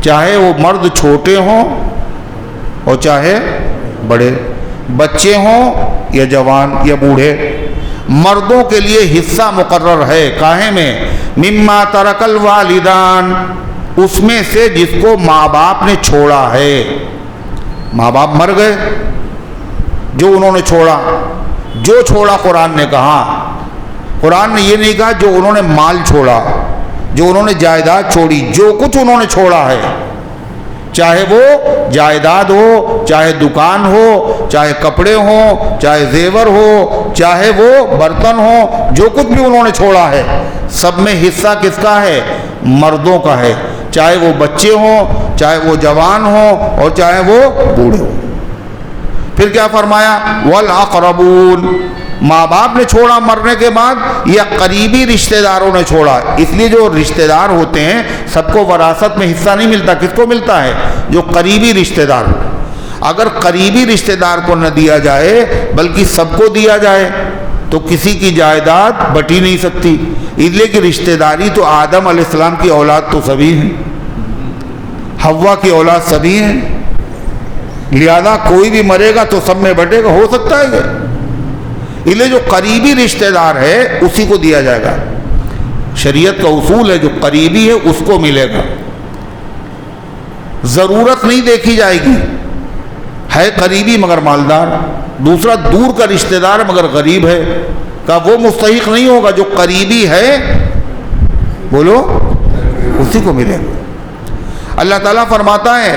چاہے وہ مرد چھوٹے ہوں اور چاہے بڑے، بچے ہوں یا جوان یا بوڑھے، مردوں کے لیے حصہ مقرر ہے۔ کاہے میں؟ مما ترک الوالدان، اس میں سے جس کو ماں باپ نے چھوڑا ہے۔ ماں باپ مر گئے، جو انہوں نے چھوڑا قرآن نے کہا، قرآن نے یہ نہیں کہا جو انہوں نے مال چھوڑا، جو انہوں نے جائیداد چھوڑی، جو کچھ انہوں نے چھوڑا ہے، چاہے وہ جائیداد ہو، چاہے دکان ہو، چاہے کپڑے ہوں، چاہے زیور ہو، چاہے وہ برتن ہو، جو کچھ بھی انہوں نے چھوڑا ہے، سب میں حصہ کس کا ہے؟ مردوں کا ہے، چاہے وہ بچے ہوں، چاہے وہ جوان ہوں، اور چاہے وہ بوڑھے ہوں۔ پھر کیا فرمایا؟ وَالْأَقْرَبُونَ، ماں باپ نے چھوڑا مرنے کے بعد یا قریبی رشتہ داروں نے چھوڑا۔ اس لیے جو رشتہ دار ہوتے ہیں سب کو وراثت میں حصہ نہیں ملتا، کس کو ملتا ہے؟ جو قریبی رشتہ دار ہو۔ اگر قریبی رشتہ دار کو نہ دیا جائے بلکہ سب کو دیا جائے تو کسی کی جائیداد بٹی نہیں سکتی۔ اس لیے کہ رشتہ داری تو آدم علیہ السلام کی اولاد تو سبھی ہیں، حوا کی اولاد سبھی ہیں، لہذا کوئی بھی مرے گا تو سب میں بٹے گا، ہو سکتا ہے یہ۔ اس لیے جو قریبی رشتہ دار ہے اسی کو دیا جائے گا۔ شریعت کا اصول ہے جو قریبی ہے اس کو ملے گا، ضرورت نہیں دیکھی جائے گی، ہے قریبی مگر مالدار، دوسرا دور کا رشتہ دار مگر غریب ہے، کہ وہ مستحق نہیں ہوگا، جو قریبی ہے بولو اسی کو ملے گا۔ اللہ تعالیٰ فرماتا ہے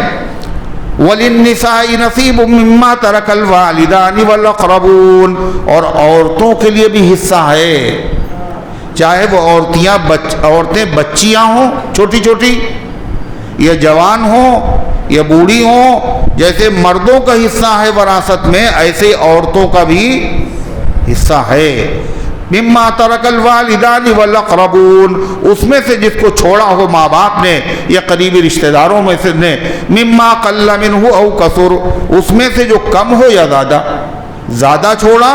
وَلِلنِّسَاءِ نَصِيبٌ مِّمَّا تَرَكَ الْوَالِدَانِ وَالْأَقْرَبُونَ، اور عورتوں کے لیے بھی حصہ ہے، چاہے وہ عورتیں بچیاں ہوں چھوٹی چھوٹی، یا جوان ہوں یا بوڑھی ہوں۔ جیسے مردوں کا حصہ ہے وراثت میں، ایسے عورتوں کا بھی حصہ ہے۔ مما ترک الوالدان والاقربون، اس میں سے جس کو چھوڑا ہو ماں باپ نے یا قریبی رشتہ داروں میں سے نے، مما قل منہ او کثر، اس میں سے جو کم ہو یا زیادہ چھوڑا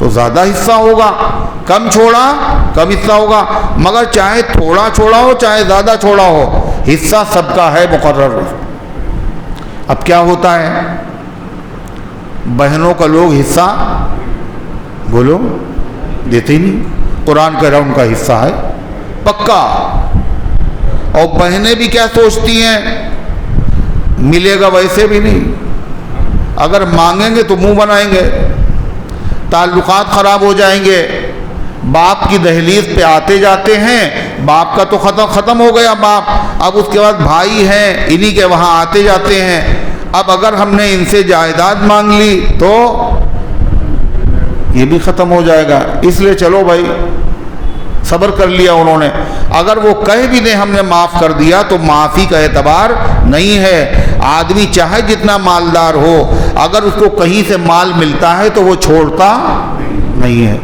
تو زیادہ حصہ ہوگا، کم چھوڑا کم حصہ ہوگا، مگر چاہے تھوڑا چھوڑا ہو چاہے زیادہ چھوڑا ہو حصہ سب کا ہے مقرر۔ اب کیا ہوتا ہے، بہنوں کا لوگ حصہ بولو دیتے ہی نہیں، قرآن کہہ رہا ان کا حصہ ہے پکا، اور بہنیں بھی کیا سوچتی ہیں، ملے گا ویسے بھی نہیں، اگر مانگیں گے تو منہ بنائیں گے، تعلقات خراب ہو جائیں گے، باپ کی دہلیز پہ آتے جاتے ہیں، باپ کا تو ختم ہو گیا باپ، اب اس کے بعد بھائی ہیں انہی کے وہاں آتے جاتے ہیں، اب اگر ہم نے ان سے جائیداد مانگ لی تو یہ بھی ختم ہو جائے گا، اس لیے چلو بھائی صبر کر لیا انہوں نے، اگر وہ کہہ بھی دیں ہم نے معاف کر دیا تو معافی کا اعتبار نہیں ہے، آدمی چاہے جتنا مالدار ہو اگر اس کو کہیں سے مال ملتا ہے تو وہ چھوڑتا نہیں ہے،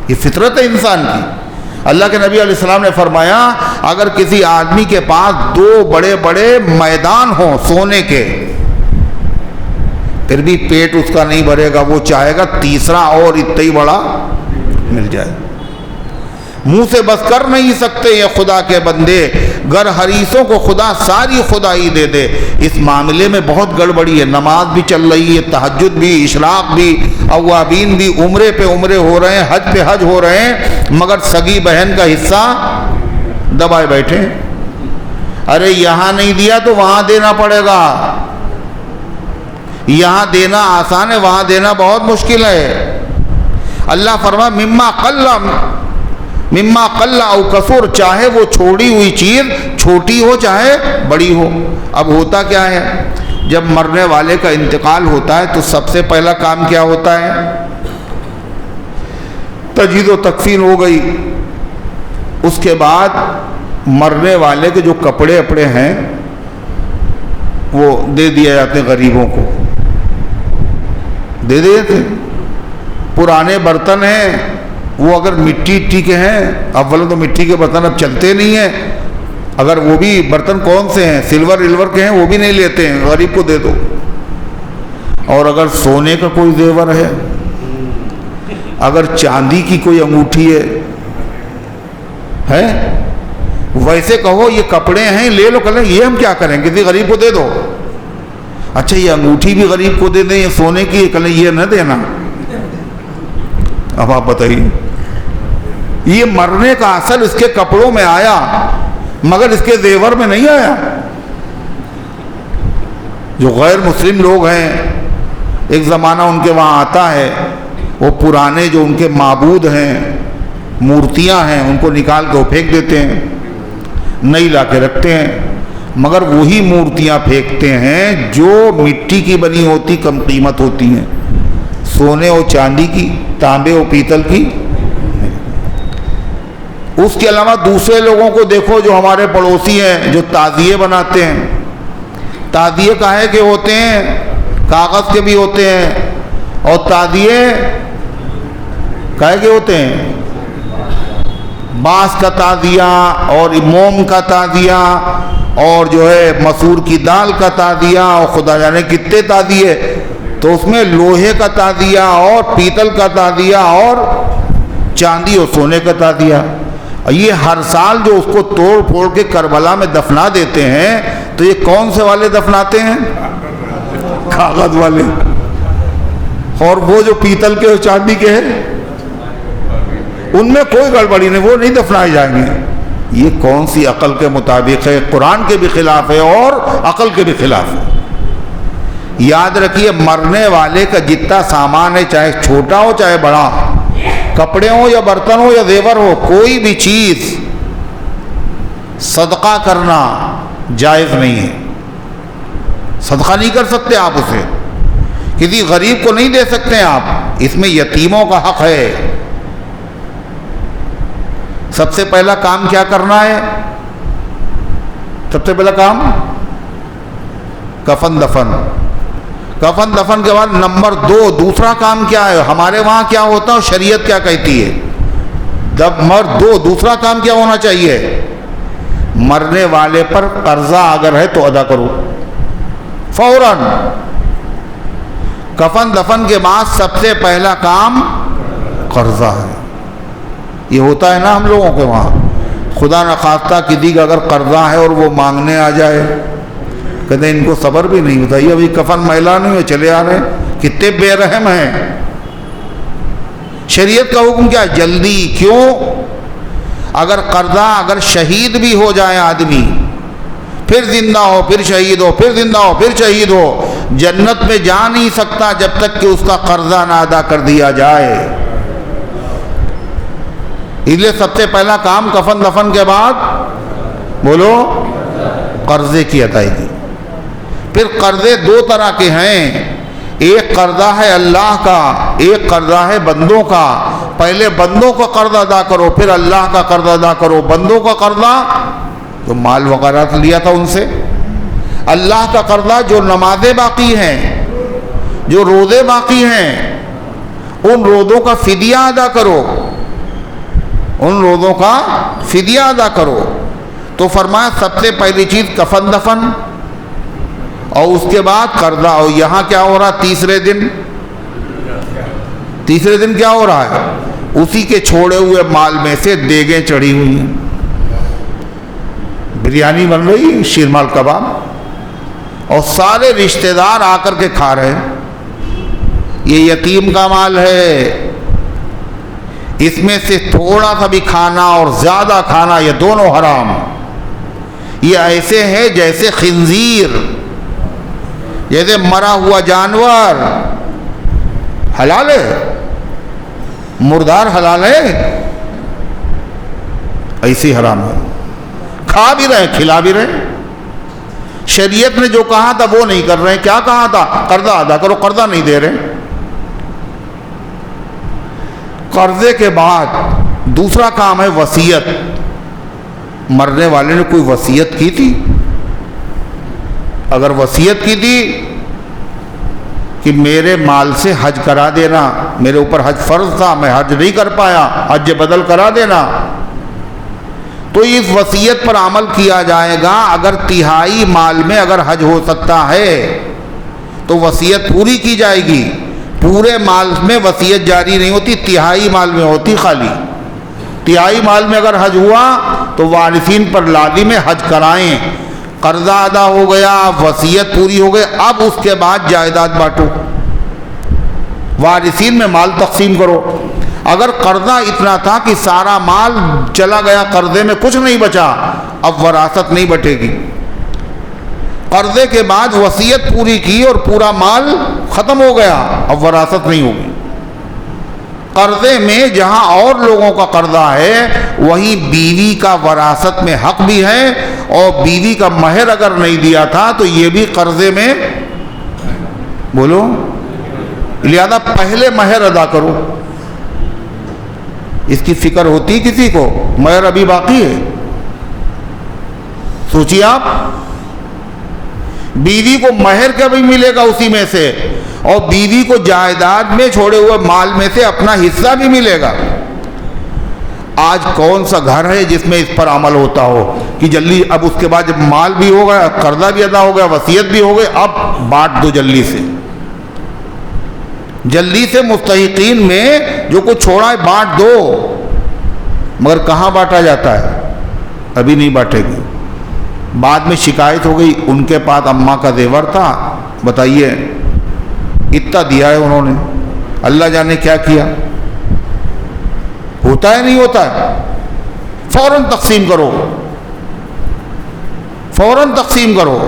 یہ فطرت ہے انسان کی۔ اللہ کے نبی علیہ السلام نے فرمایا اگر کسی آدمی کے پاس 2 بڑے بڑے میدان ہوں سونے کے، پھر بھی پیٹ اس کا نہیں بھرے گا، وہ چاہے گا تیسرا اور اتنا ہی بڑا مل جائے، منہ سے بس کر نہیں سکتے یہ خدا کے بندے، گر حریصوں کو خدا ساری خدائی دے دے، اس معاملے میں بہت گڑبڑی ہے، نماز بھی چل رہی ہے، تہجد بھی، اشراق بھی، اوابین بھی، عمرے پہ عمرے ہو رہے ہیں، حج پہ حج ہو رہے ہیں، مگر سگی بہن کا حصہ دبائے بیٹھے، ارے یہاں نہیں دیا تو وہاں دینا پڑے گا، یہاں دینا آسان ہے وہاں دینا بہت مشکل ہے۔ اللہ فرما مما قل او کثر، چاہے وہ چھوڑی ہوئی چیز چھوٹی ہو چاہے بڑی ہو۔ اب ہوتا کیا ہے، جب مرنے والے کا انتقال ہوتا ہے تو سب سے پہلا کام کیا ہوتا ہے، تجہیز و تکفین ہو گئی، اس کے بعد مرنے والے کے جو کپڑے اپڑے ہیں وہ دے دیے جاتے ہیں، غریبوں کو دے دیتے، پرانے برتن ہیں وہ اگر مٹی کے ہیں، اول تو مٹی کے برتن اب چلتے نہیں ہیں، اگر وہ بھی برتن کون سے ہیں سلور کے ہیں وہ بھی نہیں لیتے ہیں، غریب کو دے دو، اور اگر سونے کا کوئی زیور ہے، اگر چاندی کی کوئی انگوٹھی ہے ویسے کہو یہ کپڑے ہیں لے لو، کہتے یہ ہم کیا کریں، کسی غریب کو دے دو، اچھا یہ انگوٹھی بھی غریب کو دے دیں، یہ سونے کی، کہتے یہ نہ دینا۔ اب آپ بتائیے، یہ مرنے کا اثر اس کے کپڑوں میں آیا مگر اس کے زیور میں نہیں آیا۔ جو غیر مسلم لوگ ہیں ایک زمانہ ان کے وہاں آتا ہے، وہ پرانے جو ان کے معبود ہیں مورتیاں ہیں ان کو نکال کے وہ پھینک دیتے ہیں، نئی لا کے رکھتے ہیں، مگر وہی مورتیاں پھینکتے ہیں جو مٹی کی بنی ہوتی کم قیمت ہوتی ہیں، سونے اور چاندی کی، تانبے اور پیتل کی۔ اس کے علاوہ دوسرے لوگوں کو دیکھو جو ہمارے پڑوسی ہیں جو تعزیے بناتے ہیں، تعزیے کاہے کے ہوتے ہیں، کاغذ کے بھی ہوتے ہیں، اور تعزیے کاہے کے ہوتے ہیں، بانس کا تعزیہ اور موم کا تعزیہ اور جو ہے مسور کی دال کا تعزیہ اور خدا جانے کتنے تعزیے، تو اس میں لوہے کا تعزیہ اور پیتل کا تعزیہ اور چاندی اور سونے کا تعزیہ، یہ ہر سال جو اس کو توڑ پھوڑ کے کربلا میں دفنا دیتے ہیں، تو یہ کون سے والے دفناتے ہیں، کاغذ والے، اور وہ جو پیتل کے اور چاندی کے ہیں ان میں کوئی گڑبڑی نہیں، وہ نہیں دفنائے جائیں گے۔ یہ کون سی عقل کے مطابق ہے، قرآن کے بھی خلاف ہے اور عقل کے بھی خلاف ہے۔ یاد رکھیے مرنے والے کا جتنا سامان ہے چاہے چھوٹا ہو چاہے بڑا، کپڑے ہوں یا برتن ہو یا زیور ہو، کوئی بھی چیز صدقہ کرنا جائز نہیں ہے، صدقہ نہیں کر سکتے آپ اسے، کسی غریب کو نہیں دے سکتے آپ، اس میں یتیموں کا حق ہے۔ سب سے پہلا کام کیا کرنا ہے، سب سے پہلا کام کفن دفن، کفن دفن کے بعد نمبر 2 دوسرا کام کیا ہے، ہمارے وہاں کیا ہوتا ہے شریعت کیا کہتی ہے، نمبر 2 دوسرا کام کیا ہونا چاہیے، مرنے والے پر قرضہ اگر ہے تو ادا کرو فوراً۔ کفن دفن کے بعد سب سے پہلا کام قرضہ ہے. یہ ہوتا ہے نا ہم لوگوں کے وہاں, خدا نخواستہ کسی کا اگر قرضہ ہے اور وہ مانگنے آ جائے, کہتے ہیں ان کو صبر بھی نہیں ہوتا, یہ ابھی کفن میلا نہیں ہوئے چلے آ رہے ہیں. کتنے بے رحم ہیں. شریعت کا حکم کیا ہے؟ جلدی. کیوں؟ اگر قرضہ, اگر شہید بھی ہو جائے آدمی, پھر زندہ ہو, پھر شہید ہو, پھر زندہ ہو, پھر شہید ہو, جنت میں جا نہیں سکتا جب تک کہ اس کا قرضہ نہ ادا کر دیا جائے. اس لیے سب سے پہلا کام کفن دفن کے بعد بولو قرضے کی ادائیگی. پھر قرضے دو طرح کے ہیں, ایک قرضہ ہے اللہ کا, ایک قرضہ ہے بندوں کا. پہلے بندوں کا قرض ادا کرو, پھر اللہ کا قرض ادا کرو. بندوں کا قرضہ جو مال وغیرہ لیا تھا ان سے. اللہ کا قرضہ جو نمازیں باقی ہیں, جو روزے باقی ہیں, ان روزوں کا فدیہ ادا کرو, ان روزوں کا فدیہ ادا کرو. تو فرمایا سب سے پہلی چیز کفن دفن, اور اس کے بعد قرضہ. اور یہاں کیا ہو رہا؟ تیسرے دن کیا ہو رہا ہے؟ اسی کے چھوڑے ہوئے مال میں سے دیگیں چڑھی ہوئی ہیں, بریانی بن رہی, شیرمال کباب, اور سارے رشتہ دار آ کر کے کھا رہے ہیں. یہ یتیم کا مال ہے, اس میں سے تھوڑا سا بھی کھانا اور زیادہ کھانا یہ دونوں حرام. یہ ایسے ہے جیسے خنزیر, جیسے مرا ہوا جانور. حلال ہے, مردار حلال ہے, ایسی حرام ہے. کھا بھی رہے, کھلا بھی رہے. شریعت نے جو کہا تھا وہ نہیں کر رہے. کیا کہا تھا؟ قرضہ ادا کرو, قرضہ نہیں دے رہے. قرضے کے بعد دوسرا کام ہے وصیت. مرنے والے نے کوئی وصیت کی تھی؟ اگر وصیت کی تھی کہ میرے مال سے حج کرا دینا, میرے اوپر حج فرض تھا, میں حج نہیں کر پایا, حج بدل کرا دینا, تو اس وصیت پر عمل کیا جائے گا. اگر تہائی مال میں اگر حج ہو سکتا ہے تو وصیت پوری کی جائے گی. پورے مال میں وصیت جاری نہیں ہوتی, تہائی مال میں ہوتی خالی. تہائی مال میں اگر حج ہوا تو وارثین پر لازم ہے حج کرائیں. قرضہ ادا ہو گیا, وصیت پوری ہو گئی, اب اس کے بعد جائیداد بانٹو, وارثین میں مال تقسیم کرو. اگر قرضہ اتنا تھا کہ سارا مال چلا گیا, قرضے میں کچھ نہیں بچا, اب وراثت نہیں بٹے گی. قرضے کے بعد وصیت پوری کی اور پورا مال ختم ہو گیا, اب وراثت نہیں ہوگی. قرضے میں جہاں اور لوگوں کا قرضہ ہے وہیں بیوی کا وراثت میں حق بھی ہے, اور بیوی کا مہر اگر نہیں دیا تھا تو یہ بھی قرضے میں بولو. لہذا پہلے مہر ادا کرو. اس کی فکر ہوتی کسی کو؟ مہر ابھی باقی ہے. سوچیے آپ, بیوی کو مہر کا بھی ملے گا اسی میں سے, اور بیوی کو جائیداد میں چھوڑے ہوئے مال میں سے اپنا حصہ بھی ملے گا. آج کون سا گھر ہے جس میں اس پر عمل ہوتا ہو کہ جلدی, اب اس کے بعد جب مال بھی ہو گیا, قرضہ بھی ادا ہو گیا, وصیت بھی ہو گئی, اب بانٹ دو جلدی سے. جلدی سے مستحقین میں جو کچھ چھوڑا ہے بانٹ دو. مگر کہاں بانٹا جاتا ہے؟ ابھی نہیں بانٹے گی. بعد میں شکایت ہو گئی, ان کے پاس اماں کا زیور تھا, بتائیے اتنا دیا ہے انہوں نے, اللہ جانے کیا کیا. ہوتا ہے نہیں ہوتا ہے؟ فوراً تقسیم کرو, فوراً تقسیم کرو.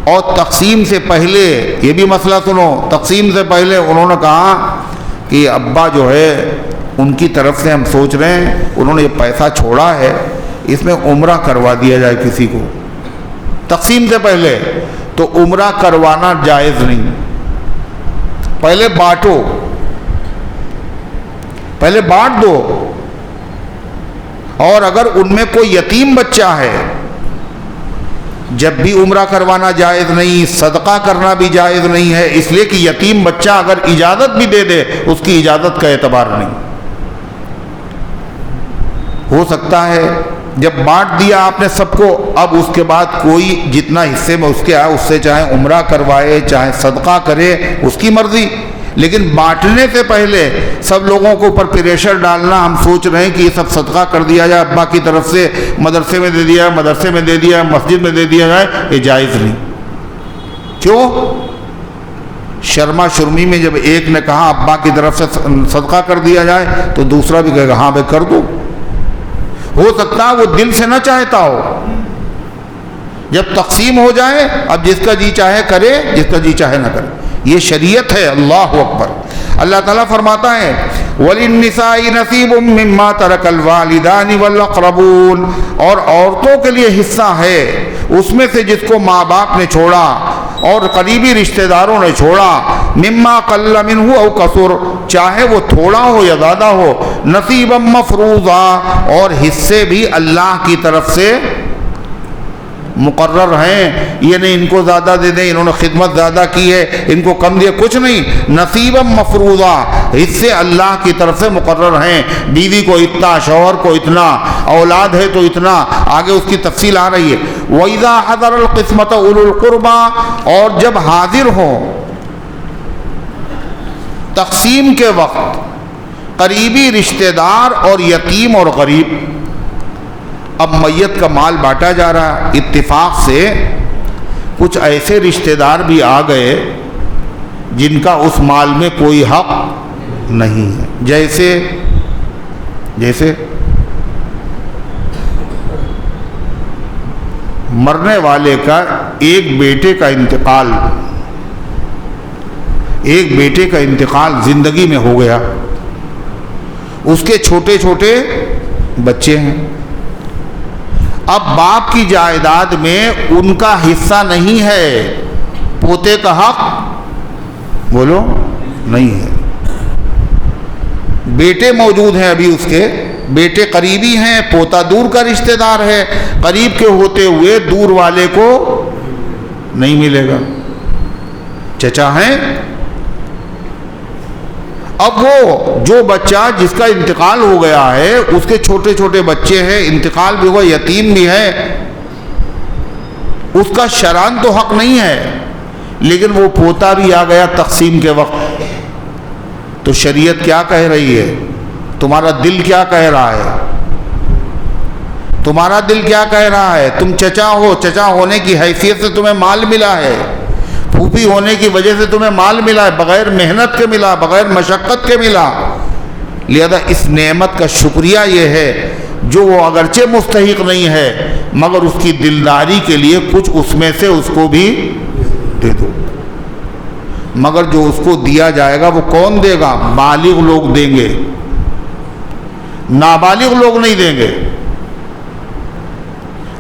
اور تقسیم سے پہلے یہ بھی مسئلہ سنو, تقسیم سے پہلے انہوں نے کہا کہ ابا جو ہے ان کی طرف سے ہم سوچ رہے ہیں, انہوں نے یہ پیسہ چھوڑا ہے, اس میں عمرہ کروا دیا جائے کسی کو. تقسیم سے پہلے تو عمرہ کروانا جائز نہیں. پہلے بانٹو, پہلے بانٹ دو. اور اگر ان میں کوئی یتیم بچہ ہے, جب بھی عمرہ کروانا جائز نہیں, صدقہ کرنا بھی جائز نہیں ہے, اس لیے کہ یتیم بچہ اگر اجازت بھی دے دے اس کی اجازت کا اعتبار نہیں. ہو سکتا ہے جب بانٹ دیا آپ نے سب کو, اب اس کے بعد کوئی جتنا حصے میں اس کے آئے اس سے چاہے عمرہ کروائے چاہے صدقہ کرے, اس کی مرضی. لیکن بانٹنے سے پہلے سب لوگوں کو اوپر پریشر ڈالنا، ہم سوچ رہے ہیں کہ یہ سب صدقہ کر دیا جائے، ابا کی طرف سے مدرسے میں دے دیا، مدرسے میں دے دیا، مسجد میں دے دیا جائے، یہ جائز نہیں۔ کیوں؟ شرما شرمی میں جب ایک نے کہا ابا کی طرف سے صدقہ کر دیا جائے تو دوسرا بھی کہے گا ہاں بھائی کر دو۔ ہو سکتا ہے وہ دل سے نہ چاہتا ہو، جب تقسیم ہو جائے اب جس کا جی چاہے کرے، جس کا جی چاہے نہ کرے۔ یہ شریعت ہے۔ اللہ اکبر۔ اللہ تعالیٰ فرماتا ہے وَلِلنِّسَاءِ نَصِيبٌ مِّمَّا تَرَكَ الْوَالِدَانِ وَالْأَقْرَبُونَ، اور عورتوں کے لیے حصہ ہے اس میں سے جس کو ماں باپ نے چھوڑا اور قریبی رشتہ داروں نے چھوڑا، مما قل منہ او کثر، چاہے وہ تھوڑا ہو یا زیادہ ہو، نصیبا مفروضا، اور حصے بھی اللہ کی طرف سے مقرر ہیں۔ یہ نہیں ان کو زیادہ دے دیں، انہوں نے خدمت زیادہ کی ہے ان کو کم دیا، کچھ نہیں، نصیبا مفروضا، حصے اللہ کی طرف سے مقرر ہیں۔ بیوی کو اتنا، شوہر کو اتنا، اولاد ہے تو اتنا، آگے اس کی تفصیل آ رہی ہے۔ وَإِذَا حَضَرَ الْقِسْمَةَ أُولُو الْقُرْبَى، اور جب حاضر ہوں تقسیم کے وقت قریبی رشتہ دار اور یتیم اور غریب۔ اب میت کا مال بانٹا جا رہا، اتفاق سے کچھ ایسے رشتہ دار بھی آ گئے جن کا اس مال میں کوئی حق نہیں ہے، جیسے مرنے والے کا ایک بیٹے کا انتقال زندگی میں ہو گیا، اس کے چھوٹے چھوٹے بچے ہیں، اب باپ کی جائیداد میں ان کا حصہ نہیں ہے، پوتے کا حق بولو نہیں ہے۔ بیٹے موجود ہیں، ابھی اس کے بیٹے قریبی ہیں، پوتا دور کا رشتہ دار ہے، قریب کے ہوتے ہوئے دور والے کو نہیں ملے گا، چچا ہیں۔ اب وہ جو بچہ جس کا انتقال ہو گیا ہے اس کے چھوٹے چھوٹے بچے ہیں، انتقال بھی ہوا، یتیم بھی ہے، اس کا شرعاً تو حق نہیں ہے، لیکن وہ پوتا بھی آ گیا تقسیم کے وقت، تو شریعت کیا کہہ رہی ہے؟ تمہارا دل کیا کہہ رہا ہے؟ تمہارا دل کیا کہہ رہا ہے؟ تم چچا ہو، چچا ہونے کی حیثیت سے تمہیں مال ملا ہے، پھوپھی ہونے کی وجہ سے تمہیں مال ملا ہے، بغیر محنت کے ملا، بغیر مشقت کے ملا، لہذا اس نعمت کا شکریہ یہ ہے جو وہ اگرچہ مستحق نہیں ہے مگر اس کی دلداری کے لیے کچھ اس میں سے اس کو بھی دے دو۔ مگر جو اس کو دیا جائے گا وہ کون دے گا؟ بالغ لوگ دیں گے، نابالغ لوگ نہیں دیں گے۔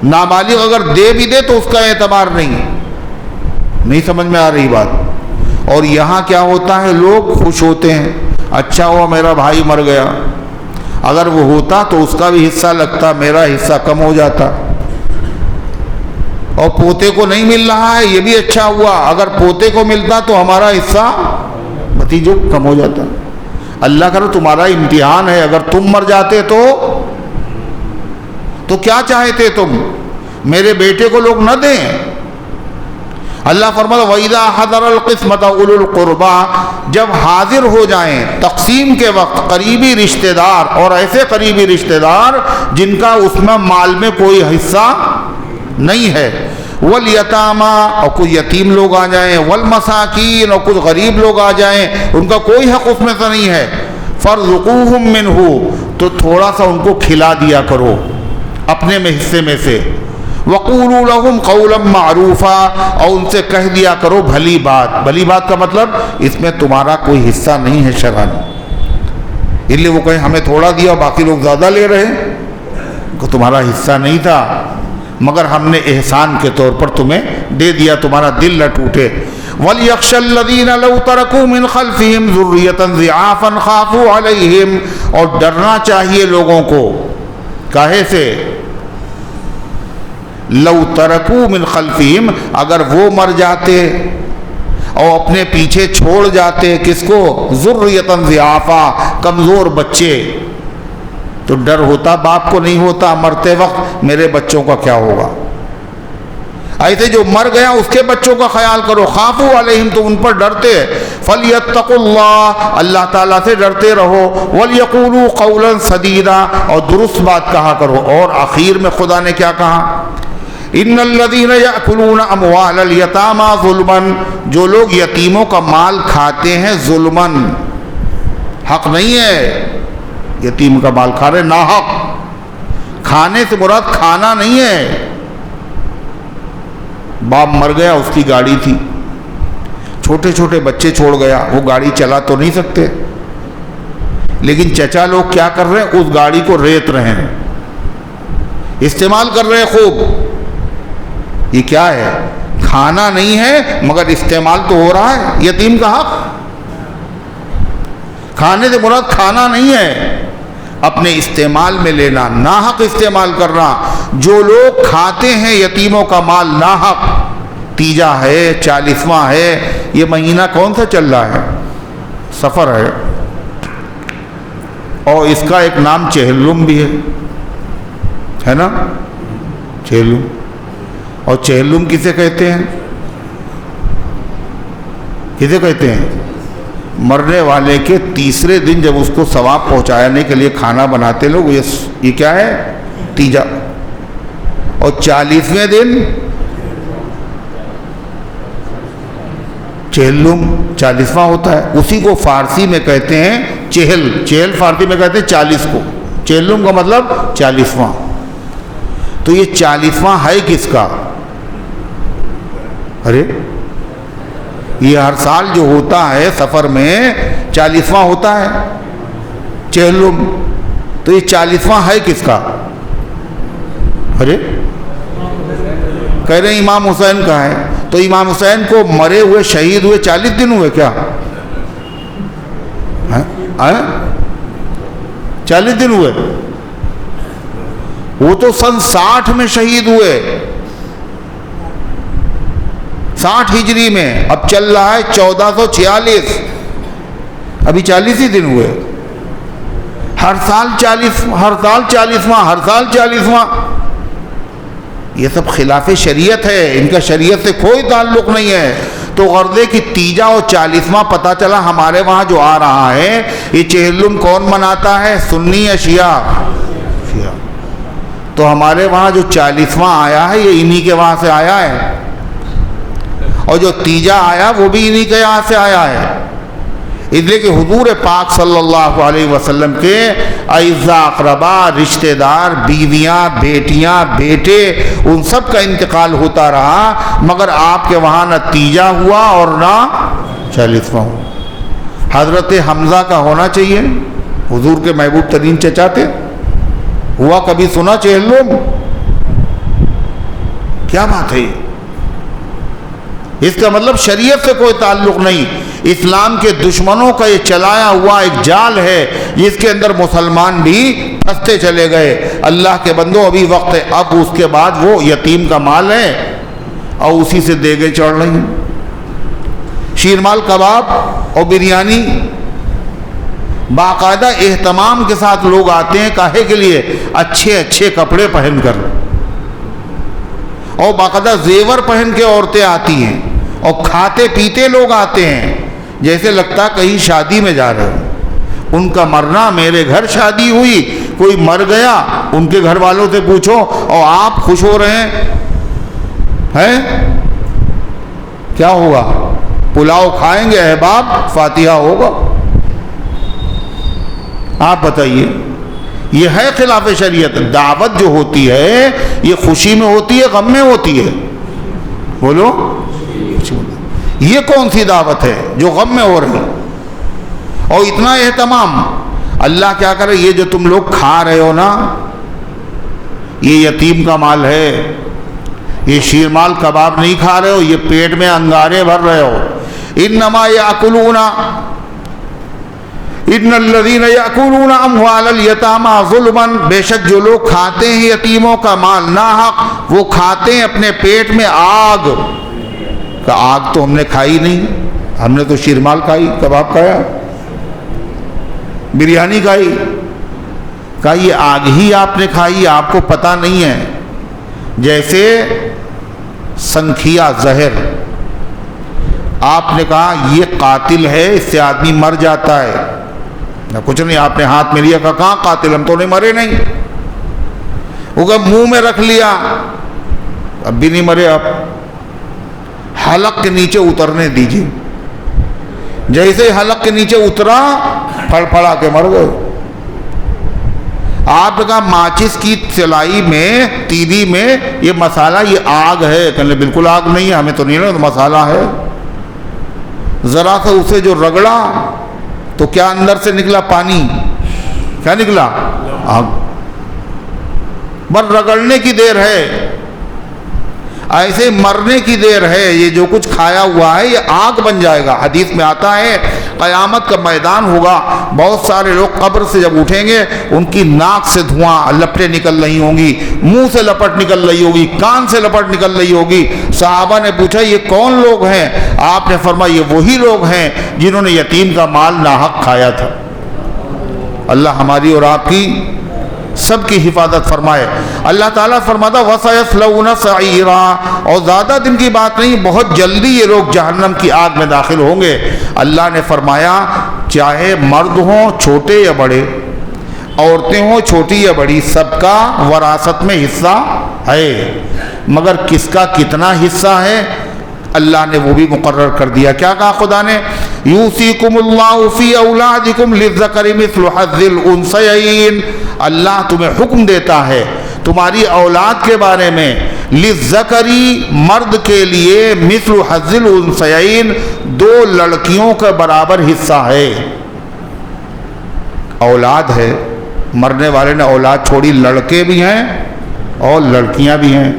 نابالغ اگر دے بھی دے تو اس کا اعتبار نہیں سمجھ میں آ رہی بات۔ اور یہاں کیا ہوتا ہے، لوگ خوش ہوتے ہیں، اچھا ہوا میرا بھائی مر گیا، اگر وہ ہوتا تو اس کا بھی حصہ لگتا، میرا حصہ کم ہو جاتا، اور پوتے کو نہیں مل رہا ہے یہ بھی اچھا ہوا، اگر پوتے کو ملتا تو ہمارا حصہ بھتیجوں کم ہو جاتا۔ اللہ کرو تمہارا امتحان ہے، اگر تم مر جاتے تو کیا چاہتے تم؟ میرے بیٹے کو لوگ نہ دیں؟ اللہ فرماتا وَإِذَا حَضَرَ الْقِسْمَةَ أُولُو الْقُرْبَى، جب حاضر ہو جائیں تقسیم کے وقت قریبی رشتہ دار، اور ایسے قریبی رشتہ دار جن کا اس میں مال میں کوئی حصہ نہیں ہے، وَالْيَتَامَى، اور کچھ یتیم لوگ آ جائیں، وَالْمَسَاكِينَ، اور کچھ غریب لوگ آ جائیں ان کا کوئی حق اس میں سے نہیں ہے، فَارْزُقُوهُم مِّنْهُ، تو تھوڑا سا ان کو کھلا دیا کرو اپنے میں حصے میں سے، وَقُولُوا لَهُمْ قَوْلًا مَّعْرُوفًا، اور ان سے کہہ دیا کرو بھلی بات۔ بھلی بات کا مطلب اس میں تمہارا کوئی حصہ نہیں ہے شرعاً، اس لیے وہ کہیں ہمیں تھوڑا دیا باقی لوگ زیادہ لے رہے ہیں، تمہارا حصہ نہیں تھا مگر ہم نے احسان کے طور پر تمہیں دے دیا، تمہارا دل نہ ٹوٹے۔ وَلْيَخْشَ الَّذِينَ لَوْ تَرَكُوا مِنْ خَلْفِهِمْ ذُرِّيَّةً ضِعَافًا خَافُوا عَلَيْهِمْ، اور ڈرنا چاہیے لوگوں کو، کاہے سے؟ لو ترکو من خلفہم، اگر وہ مر جاتے اور اپنے پیچھے چھوڑ جاتے کس کو؟ ذریۃ ضعافا، کمزور بچے، تو ڈر ہوتا، باپ کو نہیں ہوتا مرتے وقت میرے بچوں کا کیا ہوگا؟ ایسے جو مر گیا اس کے بچوں کا خیال کرو، خافوا علیہم، تو ان پر ڈرتے، فَلْيَتَّقُوا اللَّهَ، اللہ تعالیٰ سے ڈرتے رہو، وَلْيَقُولُوا قَوْلًا سَدِيدًا، اور درست بات کہا کرو۔ اور آخر میں خدا نے کیا کہا؟ ان الذین یأکلون اموال الیتامی ظلما، جو لوگ یتیموں کا مال کھاتے ہیں ظلماً، حق نہیں ہے یتیم کا مال کھا رہے، ناحق۔ کھانے سے مراد کھانا نہیں ہے۔ باپ مر گیا، اس کی گاڑی تھی، چھوٹے چھوٹے بچے چھوڑ گیا، وہ گاڑی چلا تو نہیں سکتے، لیکن چچا لوگ کیا کر رہے ہیں؟ اس گاڑی کو ریت رہے ہیں، استعمال کر رہے ہیں خوب۔ یہ کیا ہے؟ کھانا نہیں ہے مگر استعمال تو ہو رہا ہے۔ یتیم کا حق، کھانے سے مراد کھانا نہیں ہے، اپنے استعمال میں لینا، ناحق استعمال کرنا۔ جو لوگ کھاتے ہیں یتیموں کا مال ناحق، تیجا ہے، 40واں ہے، یہ مہینہ کون سا چل رہا ہے؟ سفر ہے، اور اس کا ایک نام چہلم بھی ہے نا، چہلم۔ اور چہلم کسے کہتے ہیں؟ کسے کہتے ہیں؟ مرنے والے کے تیسرے دن جب اس کو ثواب پہنچانے کے لیے کھانا بناتے لوگ، یہ کیا ہے؟ تیجا۔ اور 40ویں دن چہلم، 40واں ہوتا ہے، اسی کو فارسی میں کہتے ہیں چہل۔ چہل فارسی میں کہتے ہیں 40 کو، چہلم کا مطلب 40واں۔ تو یہ 40واں ہے کس کا؟ ارے یہ ہر سال جو ہوتا ہے سفر میں 40واں ہوتا ہے چہلم، تو یہ 40واں ہے کس کا؟ ارے کہہ رہے ہیں امام حسین کا ہے، تو امام حسین کو مرے ہوئے شہید ہوئے 40 دن ہوئے کیا؟ 40 دن ہوئے؟ وہ تو سن 60 میں شہید ہوئے، 60 ہجری میں، اب چل رہا ہے 1446، ابھی 40 ہی دن ہوئے۔ ہر سال 40واں، ہر سال 40واں۔ یہ سب خلاف شریعت ہے، ان کا شریعت سے کوئی تعلق نہیں ہے۔ تو غرضے کی تیجا اور 40واں پتہ چلا ہمارے وہاں جو آ رہا ہے، یہ چہلم کون مناتا ہے؟ سنی یا شیعہ؟ شیعہ۔ تو ہمارے وہاں جو 40واں آیا ہے یہ انہی کے وہاں سے آیا ہے، اور جو تیجا آیا وہ بھی انہی کے یہاں سے آیا ہے۔ اس لیے کہ حضور پاک صلی اللہ علیہ وسلم کے اعزاء اقربا، رشتہ دار، بیویاں، بیٹیاں، بیٹے، ان سب کا انتقال ہوتا رہا، مگر آپ کے وہاں نہ تیجا ہوا اور نہ 40واں ہوا۔ حضرت حمزہ کا ہونا چاہیے، حضور کے محبوب ترین چچا تھے، ہوا کبھی سنا چہلم؟ کیا بات ہے یہ؟ اس کا مطلب شریعت سے کوئی تعلق نہیں، اسلام کے دشمنوں کا یہ چلایا ہوا ایک جال ہے جس کے اندر مسلمان بھی پھنستے چلے گئے۔ اللہ کے بندوں ابھی وقت ہے، اب اس کے بعد وہ یتیم کا مال ہے اور اسی سے دیگیں چڑھ رہی ہیں۔ شیرمال کباب اور بریانی باقاعدہ اہتمام کے ساتھ لوگ آتے ہیں، کاہے کے لیے؟ اچھے اچھے کپڑے پہن کر، اور باقاعدہ زیور پہن کے عورتیں آتی ہیں، اور کھاتے پیتے لوگ آتے ہیں، جیسے لگتا کہیں شادی میں جا رہے ہیں۔ ان کا مرنا، میرے گھر شادی ہوئی، کوئی مر گیا، ان کے گھر والوں سے پوچھو، اور آپ خوش ہو رہے ہیں؟ کیا ہوگا؟ پلاؤ کھائیں گے احباب، فاتحہ ہوگا۔ آپ بتائیے، یہ ہے خلاف شریعت؟ دعوت جو ہوتی ہے یہ خوشی میں ہوتی ہے، غم میں ہوتی ہے؟ بولو، یہ کون سی دعوت ہے جو غم میں ہو رہی؟ اور اتنا اہتمام، اللہ کیا کرے، یہ جو تم لوگ کھا رہے ہو نا، یہ یتیم کا مال ہے، یہ شیرمال کباب نہیں کھا رہے ہو، یہ پیٹ میں انگارے بھر رہے ہو۔ انما یاکلون، ان الذین یاکلون اموال الیتامی ظلما، بے شک جو لوگ کھاتے ہیں یتیموں کا مال ناحق، وہ کھاتے ہیں اپنے پیٹ میں آگ۔ کہ آگ تو ہم نے کھائی نہیں، ہم نے تو شیرمال کھائی، کباب کھایا، بریانی کھائی۔ کہا یہ آگ ہی آپ نے کھائی، آپ کو پتہ نہیں ہے۔ جیسے سنکھیا زہر، آپ نے کہا یہ قاتل ہے، اس سے آدمی مر جاتا ہے، نہ کچھ نہیں، آپ نے ہاتھ میں لیا، کہا کہاں قاتل، ہم تو نہیں مرے نہیں، وہ کہ منہ میں رکھ لیا، اب بھی نہیں مرے، اب حلق کے نیچے اترنے دیجیے، جیسے حلق کے نیچے اترا پھڑ پھڑا کے مر گئے۔ آپ نے کہا ماچس کی سلائی میں، تیلی میں یہ مسالہ، یہ آگ ہے، کہنے بالکل آگ نہیں ہے، ہمیں تو نہیں لگا، مسالہ ہے۔ ذرا سا اسے جو رگڑا تو کیا اندر سے نکلا؟ پانی۔ کیا نکلا؟ آگ۔ بس رگڑنے کی دیر ہے، ایسے مرنے کی دیر ہے، یہ جو کچھ کھایا ہوا ہے یہ آگ بن جائے گا۔ حدیث میں آتا ہے قیامت کا میدان ہوگا، بہت سارے لوگ قبر سے جب اٹھیں گے ان کی ناک سے دھواں لپٹیں نکل رہی ہوں گی، منہ سے لپٹ نکل رہی ہوگی، کان سے لپٹ نکل رہی ہوگی۔ صحابہ نے پوچھا یہ کون لوگ ہیں؟ آپ نے فرمایا یہ وہی لوگ ہیں جنہوں نے یتیم کا مال ناحق کھایا تھا۔ اللہ ہماری اور آپ کی سب کی حفاظت فرمائے۔ اللہ تعالیٰ فرماتا وَسَيَصْلَوْنَ سَعِيرًا، اور زیادہ دن کی بات نہیں، بہت جلدی یہ لوگ جہنم کی آگ میں داخل ہوں گے۔ اللہ نے فرمایا چاہے مرد ہوں چھوٹے یا بڑے، عورتیں ہوں چھوٹی یا بڑی، سب کا وراثت میں حصہ ہے، مگر کس کا کتنا حصہ ہے اللہ نے وہ بھی مقرر کر دیا۔ کیا کہا خدا نے؟ یوصیکم اللہ فی اولادکم للذکر مثل حظ الانثیین، اللہ تمہیں حکم دیتا ہے تمہاری اولاد کے بارے میں، للذکری مرد کے لیے، مثل حظ الانثیین دو لڑکیوں کے برابر حصہ ہے۔ اولاد ہے، مرنے والے نے اولاد چھوڑی، لڑکے بھی ہیں اور لڑکیاں بھی ہیں،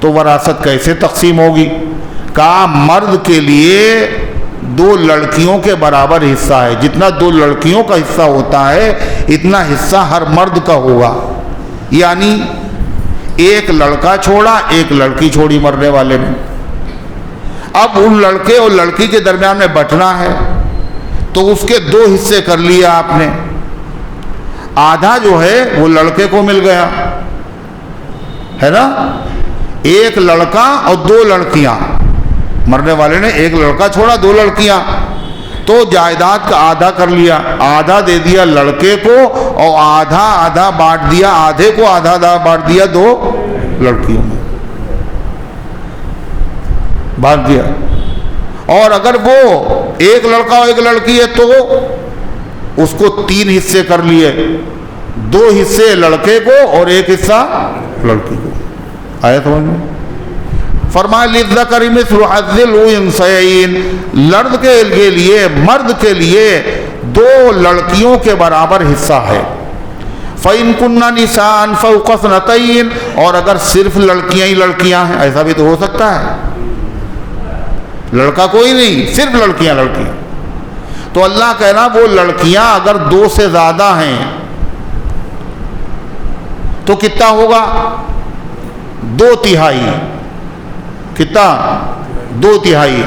تو وراثت کیسے تقسیم ہوگی؟ کہا مرد کے لیے دو لڑکیوں کے برابر حصہ ہے، جتنا دو لڑکیوں کا حصہ ہوتا ہے اتنا حصہ ہر مرد کا ہوگا، یعنی ایک لڑکا چھوڑا ایک لڑکی چھوڑی مرنے والے نے، اب ان لڑکے اور لڑکی کے درمیان میں بٹنا ہے تو اس کے دو حصے کر لیا آپ نے، آدھا جو ہے وہ لڑکے کو مل گیا ہے نا، ایک لڑکا اور دو لڑکیاں، مرنے والے نے ایک لڑکا چھوڑا دو لڑکیاں، تو جائیداد کا آدھا کر لیا، آدھا دے دیا لڑکے کو اور آدھا آدھا بانٹ دیا، آدھے کو آدھا آدھا بانٹ دیا دو لڑکیوں میں بانٹ دیا۔ اور اگر وہ ایک لڑکا اور ایک لڑکی ہے تو اس کو تین حصے کر لیے، دو حصے لڑکے کو اور ایک حصہ لڑکی کو۔ آیا سمجھ میں؟ فرمایا للذکر مثل حظ الانثیین، کے لیے، مرد کے لیے دو لڑکیوں کے برابر حصہ ہے۔ فَإِن كُنَّ نِسَاءً فَوْقَ اثْنَتَيْنِ، اور اگر صرف لڑکیاں ہی لڑکیاں ہیں، ایسا بھی تو ہو سکتا ہے، لڑکا کوئی نہیں صرف لڑکیاں لڑکیاں، تو اللہ کہنا وہ لڑکیاں اگر دو سے زیادہ ہیں تو کتنا ہوگا؟ 2/3۔ کتنا؟ 2/3۔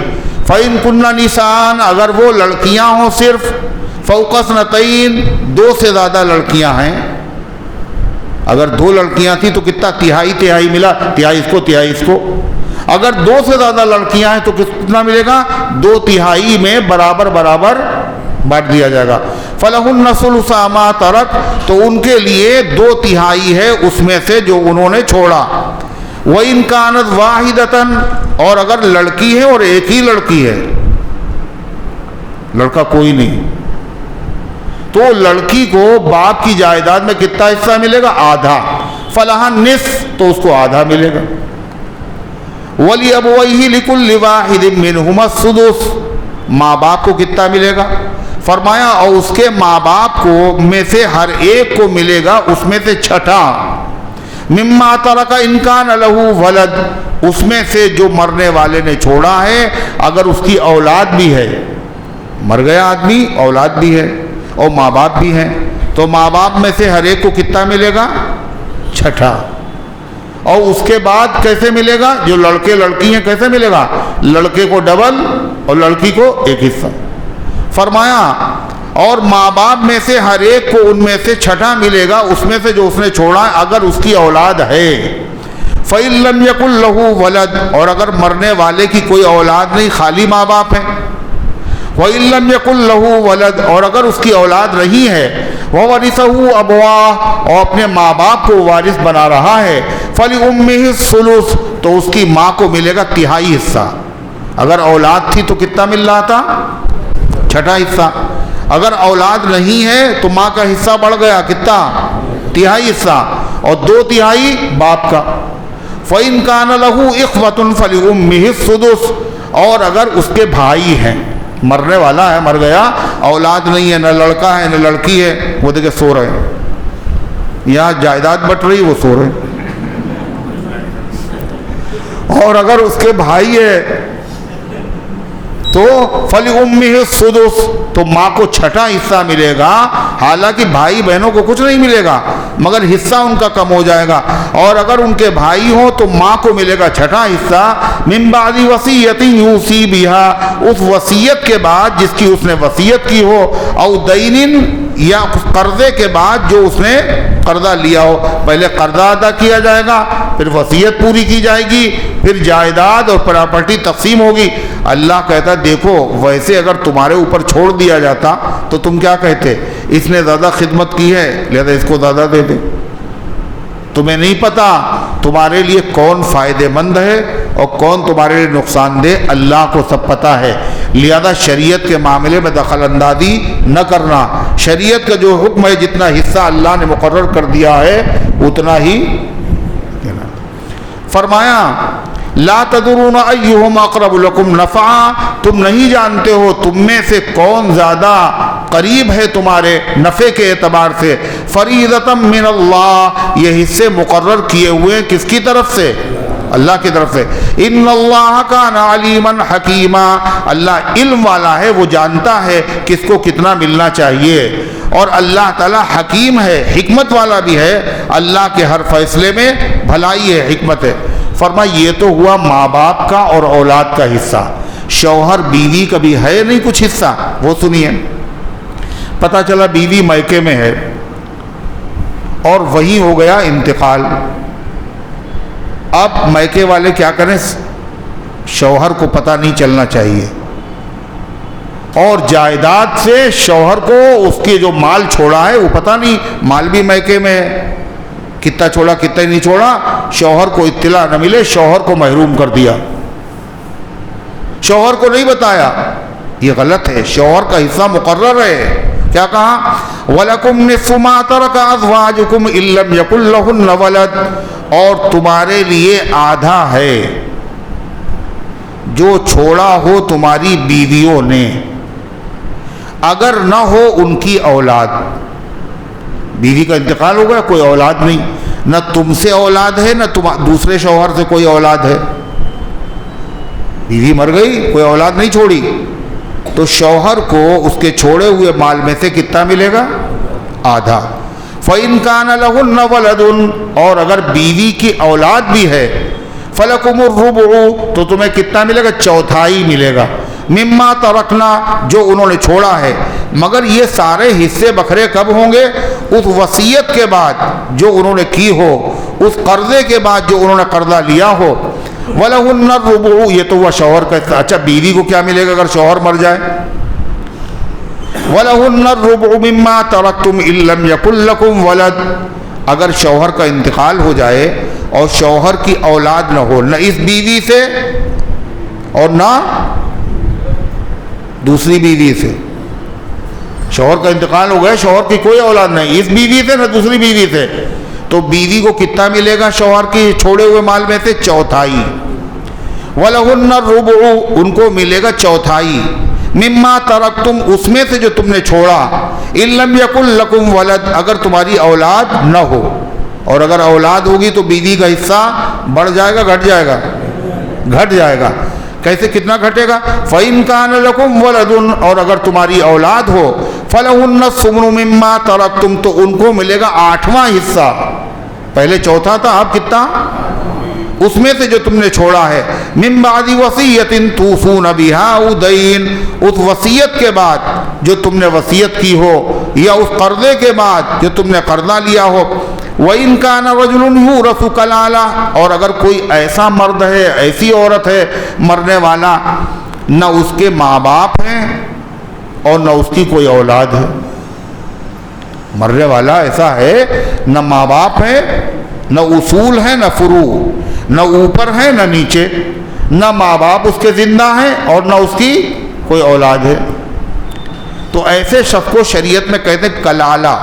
فَإِن كُنَّ نِسَاءً، اگر وہ لڑکیاں ہوں صرف، فَوْقَ اثْنَتَيْنِ دو سے زیادہ لڑکیاں ہیں، اگر دو لڑکیاں تھیں تو کتنا؟ تہائی ملا، تہائی اس کو تہائی اس کو۔ اگر دو سے زیادہ لڑکیاں ہیں تو کتنا ملے گا؟ 2/3 میں برابر برابر بانٹ دیا جائے گا۔ فَلَهُنَّ ثُلُثَا مَا تَرَكَ، تو ان کے لیے 2/3 ہے اس میں سے جو انہوں نے چھوڑا۔ وَإِن كَانَتْ وَاحِدَةً، اور اگر لڑکی ہے اور ایک ہی لڑکی ہے، لڑکا کوئی نہیں، تو لڑکی کو باپ کی جائیداد میں کتنا حصہ ملے گا؟ آدھا۔ فَلَهَا النِّصْفُ، تو اس کو آدھا ملے گا۔ وَلِأَبَوَيْهِ لِكُلِّ وَاحِدٍ مِّنْهُمَا السُّدُسُ، ماں باپ کو کتنا ملے گا؟ فرمایا اور اس کے ماں باپ کو میں سے ہر ایک کو ملے گا اس میں سے چھٹا، مما ترک ان کان لہ ولد، اس میں سے جو مرنے والے نے چھوڑا ہے اگر اس کی اولاد بھی ہے، مر گیا آدمی اولاد بھی ہے اور ماں باپ بھی ہیں، تو ماں باپ میں سے ہر ایک کو کتنا ملے گا؟ چھٹا۔ اور اس کے بعد کیسے ملے گا؟ جو لڑکے لڑکی ہیں کیسے ملے گا؟ لڑکے کو ڈبل اور لڑکی کو ایک حصہ۔ فرمایا اور ماں باپ میں سے ہر ایک کو ان میں سے چھٹا ملے گا اس میں سے جو اس نے چھوڑا ہے اگر اس کی اولاد ہے۔ فَإِن لَّمْ يَكُن لَّهُ وَلَدٌ، اور اگر مرنے والے کی کوئی اولاد نہیں، خالی ماں باپ ہیں، وَإِن لَّمْ يَكُن لَّهُ وَلَدٌ، اور اگر اس کی اولاد نہیں ہے، وَوَرِثَهُ أَبَوَاهُ، اور اپنے ماں باپ کو وارث بنا رہا ہے، فَلِأُمِّهِ الثُّلُثُ، تو اس کی ماں کو ملے گا تہائی حصہ۔ اگر اولاد تھی تو کتنا مل رہا تھا؟ چھٹا حصہ۔ اگر اولاد نہیں ہے تو ماں کا حصہ بڑھ گیا، کتنا؟ تہائی حصہ، اور 2/3 باپ کا۔ فَإِن كَانَ لَهُ إِخْوَةٌ فَلِأُمِّهِ السُّدُسُ، اور اگر اس کے بھائی ہیں، مرنے والا ہے، مر گیا، اولاد نہیں ہے، نہ لڑکا ہے نہ لڑکی ہے، وہ دیکھے سو رہے ہیں، یہاں جائیداد بٹ رہی، وہ سو رہے ہیں۔ اور اگر اس کے بھائی ہے تو فَلِأُمِّهِ السُّدُسُ، تو ماں کو چھٹا حصہ ملے گا، حالانکہ بھائی بہنوں کو کچھ نہیں ملے گا مگر حصہ ان کا کم ہو جائے گا۔ اور اگر ان کے بھائی ہوں تو ماں کو ملے گا چھٹا حصہ، مِن بَعْدِ وَصِيَّةٍ يُوصِي بِهَا، اس وصیت کے بعد جس کی اس نے وصیت کی ہو، او دَيْنٍ، یا قرضے کے بعد جو اس نے قرضہ لیا ہو۔ پہلے قرضہ ادا کیا جائے گا، پھر وصیت پوری کی جائے گی، پھر جائیداد اور پراپرٹی تقسیم ہوگی۔ اللہ کہتا ہے دیکھو ویسے اگر تمہارے اوپر چھوڑ دیا جاتا تو تم کیا کہتے؟ اس نے زیادہ خدمت کی ہے لہذا اس کو زیادہ دے دے۔ تمہیں نہیں پتا تمہارے لیے کون فائدہ مند ہے اور کون تمہارے لیے نقصان دہ، اللہ کو سب پتا ہے۔ لہذا شریعت کے معاملے میں دخل اندازی نہ کرنا، شریعت کا جو حکم ہے جتنا حصہ اللہ نے مقرر کر دیا ہے اتنا ہی دینا۔ فرمایا لا تدرون ایہم اقرب لکم نفعا، تم نہیں جانتے ہو تم میں سے کون زیادہ قریب ہے تمہارے نفع کے اعتبار سے۔ فریضۃ من اللہ، یہ حصے مقرر کیے ہوئے کس کی طرف سے؟ اللہ کی طرف سے۔ ان اللہ کان علیما حکیما، اللہ علم والا ہے، وہ جانتا ہے کس کو کتنا ملنا چاہیے، اور اللہ تعالیٰ حکیم ہے، حکمت والا بھی ہے، اللہ کے ہر فیصلے میں بھلائی ہے، حکمت ہے۔ فرمایا یہ تو ہوا ماں باپ کا اور اولاد کا حصہ، شوہر بیوی کا بھی ہے نہیں کچھ حصہ، وہ سنیے۔ پتہ چلا بیوی میکے میں ہے اور وہی ہو گیا انتقال، اب میکے والے کیا کریں؟ شوہر کو پتہ نہیں چلنا چاہیے، اور جائیداد سے شوہر کو اس کے جو مال چھوڑا ہے وہ پتہ نہیں، مال بھی میکے میں ہے، کتنا چھوڑا کتنا نہیں چھوڑا شوہر کو اطلاع نہ ملے، شوہر کو محروم کر دیا، شوہر کو نہیں بتایا، یہ غلط ہے۔ شوہر کا حصہ مقرر ہے، کیا کہا؟ وَلَكُمْ نِصْفُ مَا تَرَكَ أَزْوَاجُكُمْ إِن لَّمْ يَكُن لَّهُنَّ وَلَدٌ، اور تمہارے لیے آدھا ہے جو چھوڑا ہو تمہاری بیویوں نے، اگر نہ ہو ان کی اولاد۔ بیوی کا انتقال ہو گیا، کوئی اولاد نہیں، نہ تم سے اولاد ہے نہ دوسرے شوہر سے کوئی اولاد ہے، بیوی مر گئی، کوئی اولاد نہیں چھوڑی، تو شوہر کو اس کے چھوڑے ہوئے مال میں سے کتنا ملے گا؟ آدھا۔ فَإِن كَانَ لَهُنَّ وَلَدٌ، اور اگر بیوی کی اولاد بھی ہے، فَلَكُمُ الرُّبُعُ، تو تمہیں کتنا ملے گا؟ چوتھائی ملے گا، مما ترکنا، جو انہوں نے چھوڑا ہے، مگر یہ سارے حصے بکھرے کب ہوں گے؟ اس وصیت کے بعد جو انہوں نے کی ہو، اس قرضے کے بعد جو انہوں نے قرضہ لیا ہو۔ وَلَهُنَّ الرُّبُعُ، یہ تو ہوا شوہر کا حصہ۔ اچھا بیوی کو کیا ملے گا اگر شوہر مر جائے؟ وَلَهُنَّ الرُّبُعُ مِمَّا تَرَكْتُمْ إِن لَّمْ يَكُن لَّكُمْ وَلَدٌ، اگر شوہر کا انتقال ہو جائے اور شوہر کی اولاد نہ ہو، نہ اس بیوی سے اور نہ دوسری بیوی سے، شوہر کا انتقال ہو گیا، شوہر کی کوئی اولاد نہیں، اس بیوی سے نہ دوسری بیوی سے، تو بیوی کو کتنا ملے گا شوہر کی چھوڑے ہوئے مال میں سے؟ چوتھائی۔ وَلَهُنَّ الرُّبُعُ، ان کو ملے گا چوتھائی، مما ترکتم، اس میں سے جو تم نے چھوڑا، ان لم یکن لکم ولد، اگر تمہاری اولاد نہ ہو، اور اگر اولاد ہوگی تو بیوی کا حصہ بڑھ جائے گا گھٹ جائے گا؟ گھٹ جائے گا۔ کیسے کتنا گھٹے گا؟ فَإِن كَانَ لَكُمْ وَلَدٌ، اور اگر تمہاری اولاد ہو، فَلَهُنَّ الثُّمُنُ مِمَّا تَرَكْتُمْ، تو ان کو ملے گا 8واں حصہ، پہلے چوتھا تھا اب کتنا؟ اس میں سے جو تم نے چھوڑا ہے، مِن بَعْدِ وَصِيَّةٍ تُوصُونَ بِهَا أَوْ دَيْنٍ، اس وصیت کے بعد جو تم نے وصیت کی ہو یا اس قرضے کے بعد جو تم نے قرضہ لیا ہو۔ وَإِنْ كَانَ رَجُلٌ يُورَثُ كَلَالَةً، اور اگر کوئی ایسا مرد ہے، ایسی عورت ہے مرنے والا، نہ اس کے ماں باپ ہیں اور نہ اس کی کوئی اولاد ہے. مرنے والا ایسا ہے، نہ ماں باپ ہے، نہ اصول ہے، نہ فروع، نہ اوپر ہے نہ نیچے، نہ ماں باپ اس کے زندہ ہیں اور نہ اس کی کوئی اولاد ہے، تو ایسے شخص کو شریعت میں کہتے ہیں کلالہ.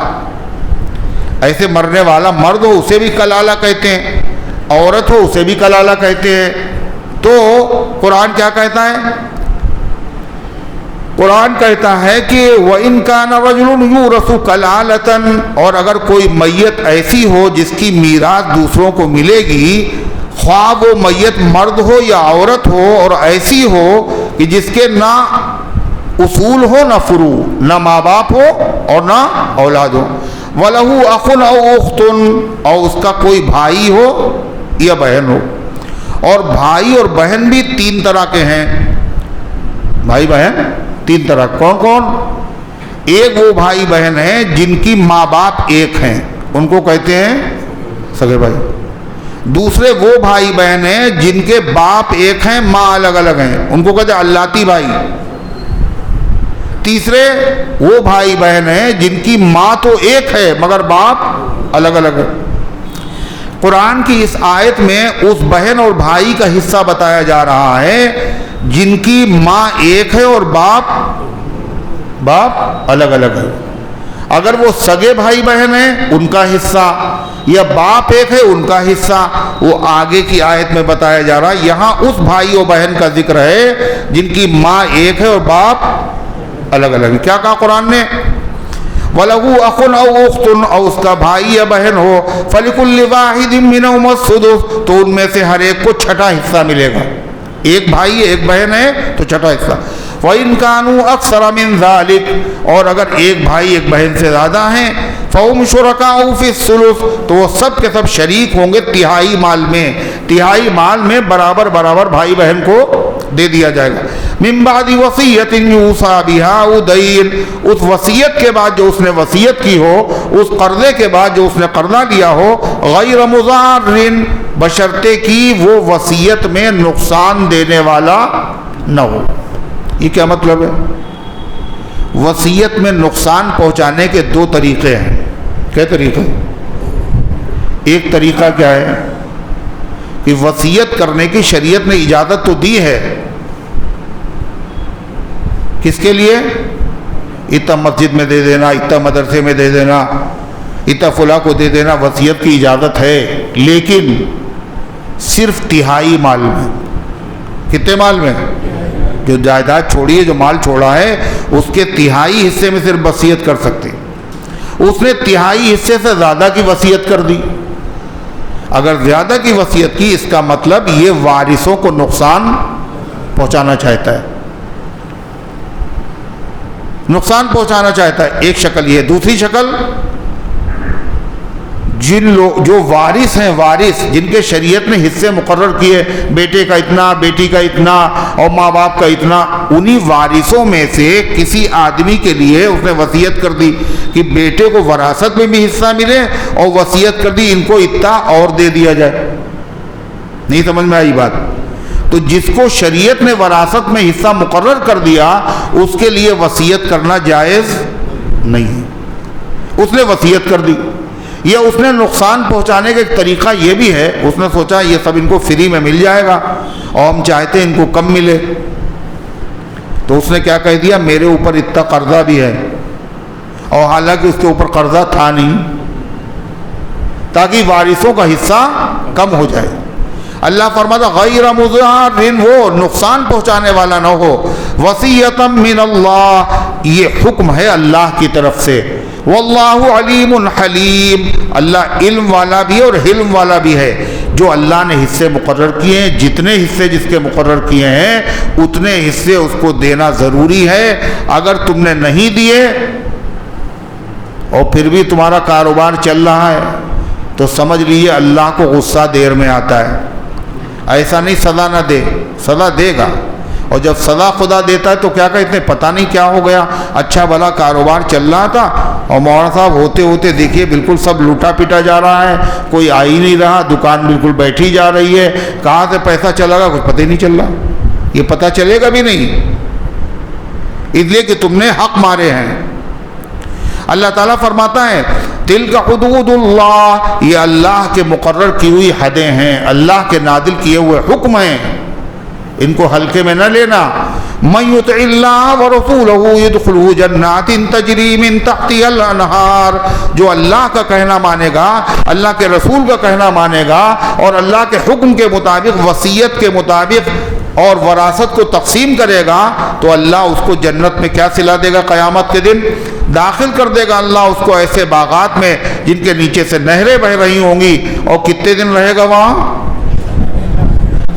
ایسے مرنے والا مرد ہو اسے بھی کلالہ کہتے ہیں، عورت ہو اسے بھی کلالہ کہتے ہیں. تو قرآن کیا کہتا ہے؟ قرآن کہتا ہے کہ وَإِنْ كَانَ رَجُلٌ يُورَثُ كَلَالَةً، اور اگر کوئی میت ایسی ہو جس کی میراث دوسروں کو ملے گی، خواہ وہ میت مرد ہو یا عورت ہو، اور ایسی ہو کہ جس کے نہ اصول ہو نہ فروع، نہ ماں باپ ہو اور نہ اولاد ہو، وَلَهُ أَخٌ أَوْ أُخْتٌ، اور اس کا کوئی بھائی ہو یا بہن ہو. اور بھائی اور بہن بھی تین طرح کے ہیں. بھائی بہن تین طرح. کون کون؟ ایک وہ بھائی بہن ہیں جن کی ماں باپ ایک ہیں، ان کو کہتے ہیں سگے بھائی. دوسرے وہ بھائی بہن ہیں جن کے باپ ایک ہیں، ماں الگ الگ ہیں، ان کو کہتے ہیں اللاتی بھائی. تیسرے وہ بھائی بہن ہیں جن کی ماں تو ایک ہے مگر باپ الگ الگ ہے. قرآن کی اس آیت میں اس بہن اور بھائی کا حصہ بتایا جا رہا ہے جن کی ماں ایک ہے اور باپ الگ الگ ہے. اگر وہ سگے بھائی بہن ہیں ان کا حصہ، یا باپ ایک ہے ان کا حصہ، وہ آگے کی آیت میں بتایا جا رہا ہے. یہاں اس بھائی اور بہن کا ذکر ہے جن کی ماں ایک ہے اور باپ الگ الگ ہے. کیا کہا قرآن نے؟ وَلَهُ أَخٌ أَوْ أُخْتٌ، اور اس کا بھائی یا بہن ہو، فَلِكُلِّ وَاحِدٍ مِّنْهُمَا السُّدُسُ، تو ان میں سے ہر ایک کو چھٹا حصہ ملے گا. ایک بھائی ایک بہن ہے تو چھٹا حصہ. وَإِنْ كَانُوا أَكْثَرَ مِنْ ذَلِكَ، اور اگر ایک بھائی ایک بہن سے زیادہ ہیں، فَهُمْ شُرَكَاءُ فِي الثُّلُثِ، تو وہ سب کے سب شریک ہوں گے تہائی مال میں. تہائی مال میں برابر برابر بھائی بہن کو دے دیا جائے گا. مِن بَعْدِ وَصِيَّةٍ يُوصَىٰ بِهَا أَوْ دَيْنٍ، اس وصیت کے بعد جو اس نے وصیت کی ہو، اس قرضے کے بعد جو اس نے قرضہ لیا ہو، غیر مضار، بشرطے کی وہ وصیت میں نقصان دینے والا نہ ہو. یہ کیا مطلب ہے؟ وصیت میں نقصان پہنچانے کے دو طریقے ہیں. کیا طریقے؟ ایک طریقہ کیا ہے کہ وصیت کرنے کی شریعت نے اجازت تو دی ہے. کس کے لیے؟ اتنا مسجد میں دے دینا، اتنا مدرسے میں دے دینا، اتنا فلاں کو دے دینا، وصیت کی اجازت ہے، لیکن صرف تہائی مال میں. کتنے مال میں؟ جو جائیداد چھوڑی ہے، جو مال چھوڑا ہے، اس کے تہائی حصے میں صرف وصیت کر سکتے. اس نے تہائی حصے سے زیادہ کی وصیت کر دی. اگر زیادہ کی وصیت کی، اس کا مطلب یہ وارثوں کو نقصان پہنچانا چاہتا ہے، نقصان پہنچانا چاہتا ہے. ایک شکل یہ. دوسری شکل، جن لوگ جو وارث ہیں، وارث جن کے شریعت نے حصے مقرر کیے، بیٹے کا اتنا، بیٹی کا اتنا اور ماں باپ کا اتنا، انہی وارثوں میں سے کسی آدمی کے لیے اس نے وصیت کر دی کہ بیٹے کو وراثت میں بھی حصہ ملے، اور وصیت کر دی ان کو اتنا اور دے دیا جائے. نہیں سمجھ میں آئی بات؟ تو جس کو شریعت نے وراثت میں حصہ مقرر کر دیا، اس کے لیے وصیت کرنا جائز نہیں ہے. اس نے وصیت کر دی. یا اس نے نقصان پہنچانے کا ایک طریقہ یہ بھی ہے، اس نے سوچا یہ سب ان کو فری میں مل جائے گا اور ہم چاہتے ہیں ان کو کم ملے، تو اس نے کیا کہہ دیا، میرے اوپر اتنا قرضہ بھی ہے، اور حالانکہ اس کے اوپر قرضہ تھا نہیں، تاکہ وارثوں کا حصہ کم ہو جائے. اللہ فرماتا غیر مضار، وہ نقصان پہنچانے والا نہ ہو. وصیۃ من اللہ، یہ حکم ہے اللہ کی طرف سے. واللہ علیم حلیم، اللہ علم والا بھی ہے اور حلم والا بھی ہے. جو اللہ نے حصے مقرر کیے ہیں، جتنے حصے جس کے مقرر کیے ہیں، اتنے حصے اس کو دینا ضروری ہے. اگر تم نے نہیں دیے اور پھر بھی تمہارا کاروبار چل رہا ہے تو سمجھ لیجیے اللہ کو غصہ دیر میں آتا ہے. ایسا نہیں سزا نہ دے، سزا دے گا. اور جب سزا خدا دیتا ہے تو کیا کہتے ہیں، پتہ نہیں کیا ہو گیا، اچھا بھلا کاروبار چل رہا تھا اور مولانا صاحب ہوتے ہوتے دیکھیے بالکل سب لوٹا پیٹا جا رہا ہے، کوئی آ ہی نہیں رہا، دکان بالکل بیٹھی جا رہی ہے، کہاں سے پیسہ چلا گا کچھ پتہ ہی نہیں چل رہا، یہ پتہ چلے گا بھی نہیں، اس لیے کہ تم نے حق مارے ہیں۔ اللہ تعالیٰ فرماتا ہے تلک حدود اللہ، یہ اللہ کے مقرر کی ہوئی حدیں ہیں، اللہ کے نازل کیے ہوئے حکم ہیں، ان کو ہلکے میں نہ لینا۔ من یطع اللہ ورسولہ یدخلہ جنات تجری من تحتہا الانہار، جو اللہ کا کہنا مانے گا، اللہ کے رسول کا کہنا مانے گا اور اللہ کے حکم کے مطابق، وصیت کے مطابق اور وراثت کو تقسیم کرے گا تو اللہ اس کو جنت میں کیا صلہ دے گا؟ قیامت کے دن داخل کر دے گا اللہ اس کو ایسے باغات میں جن کے نیچے سے نہریں بہ رہی ہوں گی، اور کتنے دن رہے گا وہاں؟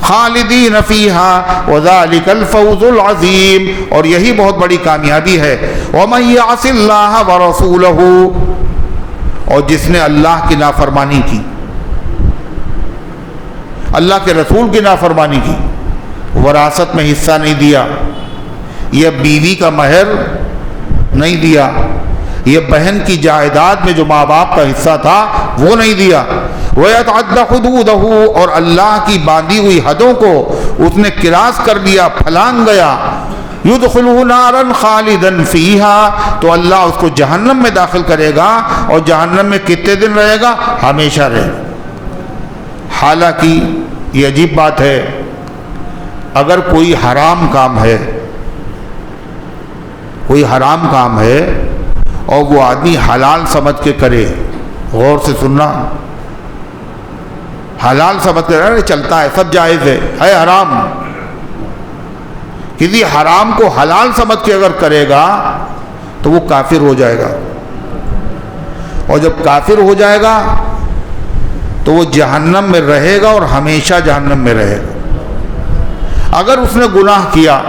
خالدین فیہا وذالک الفوز العظیم، اور یہی بہت بڑی کامیابی ہے۔ ومن یعص اللہ ورسولہ، اور جس نے اللہ کی نافرمانی کی، اللہ کے رسول کی نافرمانی کی، وراثت میں حصہ نہیں دیا، یہ بیوی کا مہر نہیں دیا، یہ بہن کی جائیداد میں جو ماں باپ کا حصہ تھا وہ نہیں دیا، وَيَتَعَدَّ حُدُودَهُ، اور اللہ کی باندھی ہوئی حدوں کو اس نے کراس کر دیا، پھلانگ گیا، يُدْخِلُهُ نَارًا خَالِدًا فِيهَا، تو اللہ اس کو جہنم میں داخل کرے گا، اور جہنم میں کتنے دن رہے گا؟ ہمیشہ رہے گا۔ حالانکہ یہ عجیب بات ہے، اگر کوئی حرام کام ہے، کوئی حرام کام ہے اور وہ آدمی حلال سمجھ کے کرے، غور سے سننا، حلال سمجھ کے کرے، چلتا ہے، سب جائز ہے حرام، کسی حرام کو حلال سمجھ کے اگر کرے گا تو وہ کافر ہو جائے گا، اور جب کافر ہو جائے گا تو وہ جہنم میں رہے گا اور ہمیشہ جہنم میں رہے گا۔ اگر اس نے گناہ کیا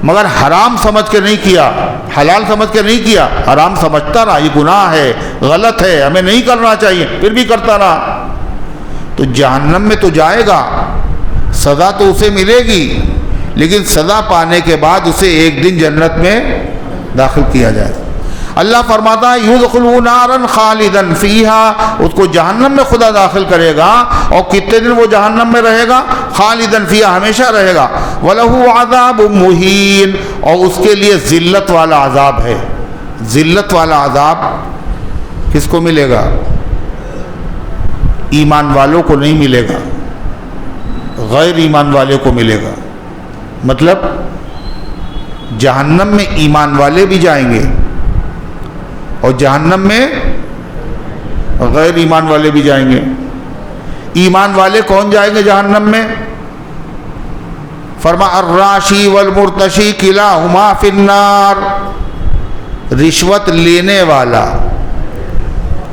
مگر حرام سمجھ کے نہیں کیا، حلال سمجھ کے نہیں کیا، حرام سمجھتا رہا، یہ گناہ ہے، غلط ہے، ہمیں نہیں کرنا چاہیے، پھر بھی کرتا رہا، تو جہنم میں تو جائے گا، سزا تو اسے ملے گی، لیکن سزا پانے کے بعد اسے ایک دن جنت میں داخل کیا جائے گا۔ اللہ فرماتا ہے یدخلوا نارا خالدا فیہا، اس کو جہنم میں خدا داخل کرے گا، اور کتنے دن وہ جہنم میں رہے گا؟ خالدا فیہا، ہمیشہ رہے گا۔ وَلَهُ عَذَابٌ مُّهِینٌ، اور اس کے لیے ذلت والا عذاب ہے۔ ذلت والا عذاب کس کو ملے گا؟ ایمان والوں کو نہیں ملے گا، غیر ایمان والے کو ملے گا۔ مطلب جہنم میں ایمان والے بھی جائیں گے اور جہنم میں غیر ایمان والے بھی جائیں گے۔ ایمان والے کون جائیں گے جہنم میں؟ فرما الراشی والمرتشی کلاہما فی النار، رشوت لینے والا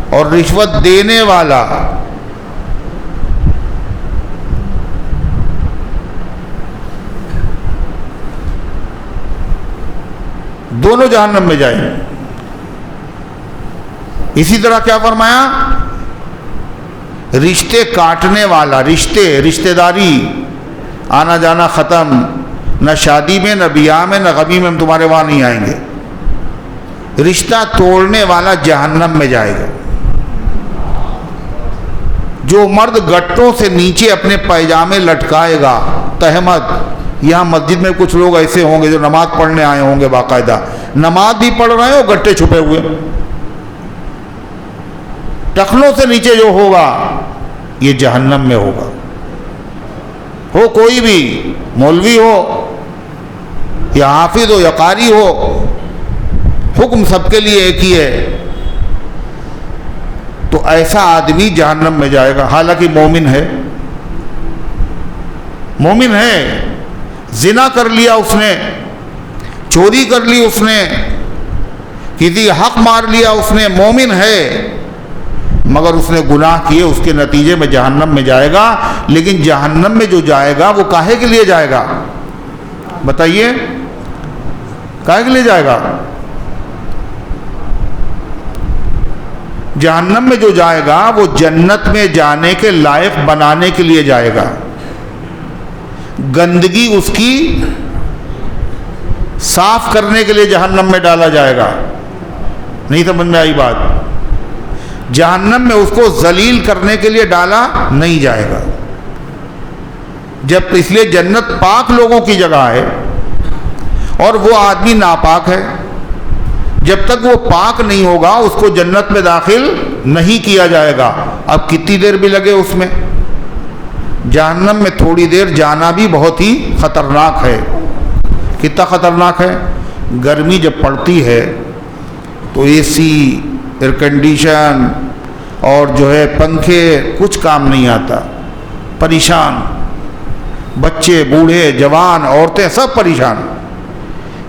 اور رشوت دینے والا دونوں جہنم میں جائیں گے۔ اسی طرح کیا فرمایا؟ رشتے کاٹنے والا، رشتے داری، آنا جانا ختم، نہ شادی میں، نہ بیاہ میں، نہ غمی میں، ہم تمہارے وہاں نہیں آئیں گے۔ رشتہ توڑنے والا جہنم میں جائے گا۔ جو مرد گٹوں سے نیچے اپنے پیجامے لٹکائے گا، تہمت، یہاں مسجد میں کچھ لوگ ایسے ہوں گے جو نماز پڑھنے آئے ہوں گے، باقاعدہ نماز بھی پڑھ رہے ہیں اور گٹے چھپے ہوئے، ٹخنوں سے نیچے جو ہوگا یہ جہنم میں ہوگا۔ ہو کوئی بھی، مولوی ہو یا حافظ ہو یا قاری ہو، حکم سب کے لیے ایک ہی ہے۔ تو ایسا آدمی جہنم میں جائے گا، حالانکہ مومن ہے، مومن ہے، زنا کر لیا اس نے، چوری کر لی اس نے، کسی حق مار لیا اس نے، مومن ہے، مگر اس نے گناہ کیے، اس کے نتیجے میں جہنم میں جائے گا۔ لیکن جہنم میں جو جائے گا وہ کاہے کے لیے جائے گا؟ بتائیے، کاہے کے لیے جائے گا؟ جہنم میں جو جائے گا وہ جنت میں جانے کے لائق بنانے کے لیے جائے گا۔ گندگی اس کی صاف کرنے کے لیے جہنم میں ڈالا جائے گا۔ نہیں سمجھ میں آئی بات؟ جہنم میں اس کو ذلیل کرنے کے لیے ڈالا نہیں جائے گا. جب اس لیے جنت پاک لوگوں کی جگہ ہے اور وہ آدمی ناپاک ہے. جب تک وہ پاک نہیں ہوگا اس کو جنت میں داخل نہیں کیا جائے گا. اب کتنی دیر بھی لگے اس میں. جہنم میں تھوڑی دیر جانا بھی بہت ہی خطرناک ہے. کتنا خطرناک ہے؟ گرمی جب پڑتی ہے تو اے سی، ایئر کنڈیشن اور جو ہے پنکھے کچھ کام نہیں آتا. پریشان، بچے، بوڑھے، جوان، عورتیں سب پریشان.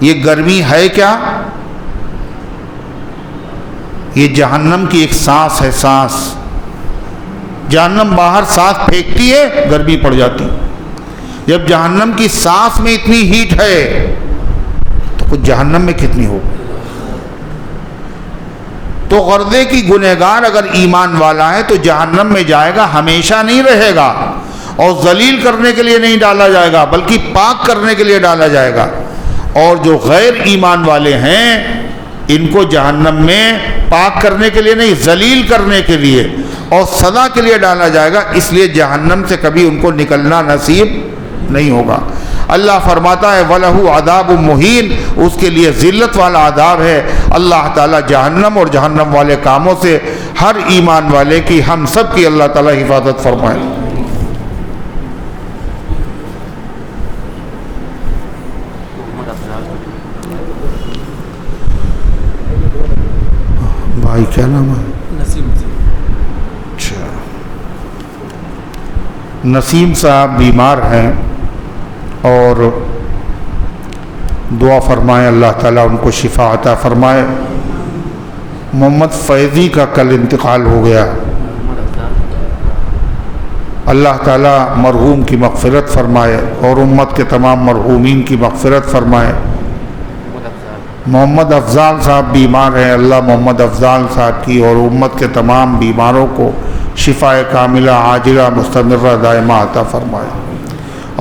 یہ گرمی ہے کیا؟ یہ جہنم کی ایک سانس ہے. سانس، جہنم باہر سانس پھینکتی ہے، گرمی پڑ جاتی. جب جہنم کی سانس میں اتنی ہیٹ ہے تو کچھ جہنم میں کتنی ہو. تو غرضے کی گنہگار اگر ایمان والا ہے تو جہنم میں جائے گا، ہمیشہ نہیں رہے گا. اور ذلیل کرنے کے لیے نہیں ڈالا جائے گا بلکہ پاک کرنے کے لیے ڈالا جائے گا. اور جو غیر ایمان والے ہیں ان کو جہنم میں پاک کرنے کے لیے نہیں، ذلیل کرنے کے لیے اور سزا کے لیے ڈالا جائے گا. اس لیے جہنم سے کبھی ان کو نکلنا نصیب نہیں ہوگا. اللہ فرماتا ہے وَلَهُ عَذَابٌ مُهِينٌ، اس کے لیے ذلت والا عذاب ہے. اللہ تعالیٰ جہنم اور جہنم والے کاموں سے ہر ایمان والے کی، ہم سب کی اللہ تعالیٰ حفاظت فرمائے. بھائی کیا نام ہے؟ اچھا، نسیم صاحب بیمار ہیں اور دعا فرمائیں اللہ تعالیٰ ان کو شفا عطا فرمائے. محمد فیضی کا کل انتقال ہو گیا. اللہ تعالیٰ مرحوم کی مغفرت فرمائے اور امت کے تمام مرحومین کی مغفرت فرمائے. محمد افضال صاحب بیمار ہیں. اللہ محمد افضال صاحب کی اور امت کے تمام بیماروں کو شفاء کاملہ عاجلہ مستمرہ دائمہ عطا فرمائے.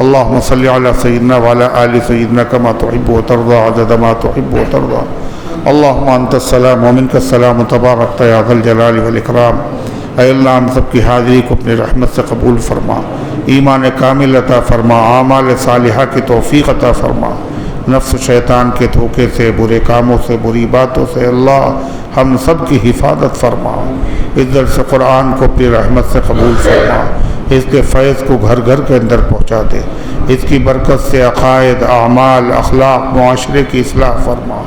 اللہم صلی علی سیدنا وعلی آل سیدنا کما تحب و ترضى عدد ما تحب و ترضى. اللہم انت السلام ومنک السلام تبارک یا ذا الجلال والاکرام. اے اللہ ہم سب کی حاضری کو اپنی رحمت سے قبول فرما، ایمان کامل عطا فرما، اعمال صالحہ کی توفیق عطا فرما. نفس شیطان کے دھوکے سے، برے کاموں سے، بری باتوں سے اللہ ہم سب کی حفاظت فرما. اس درس قرآن کو اپنی رحمت سے قبول فرما. اس کے فیض کو گھر گھر کے اندر پہنچا دے. اس کی برکت سے عقائد، اعمال، اخلاق، معاشرے کی اصلاح فرما.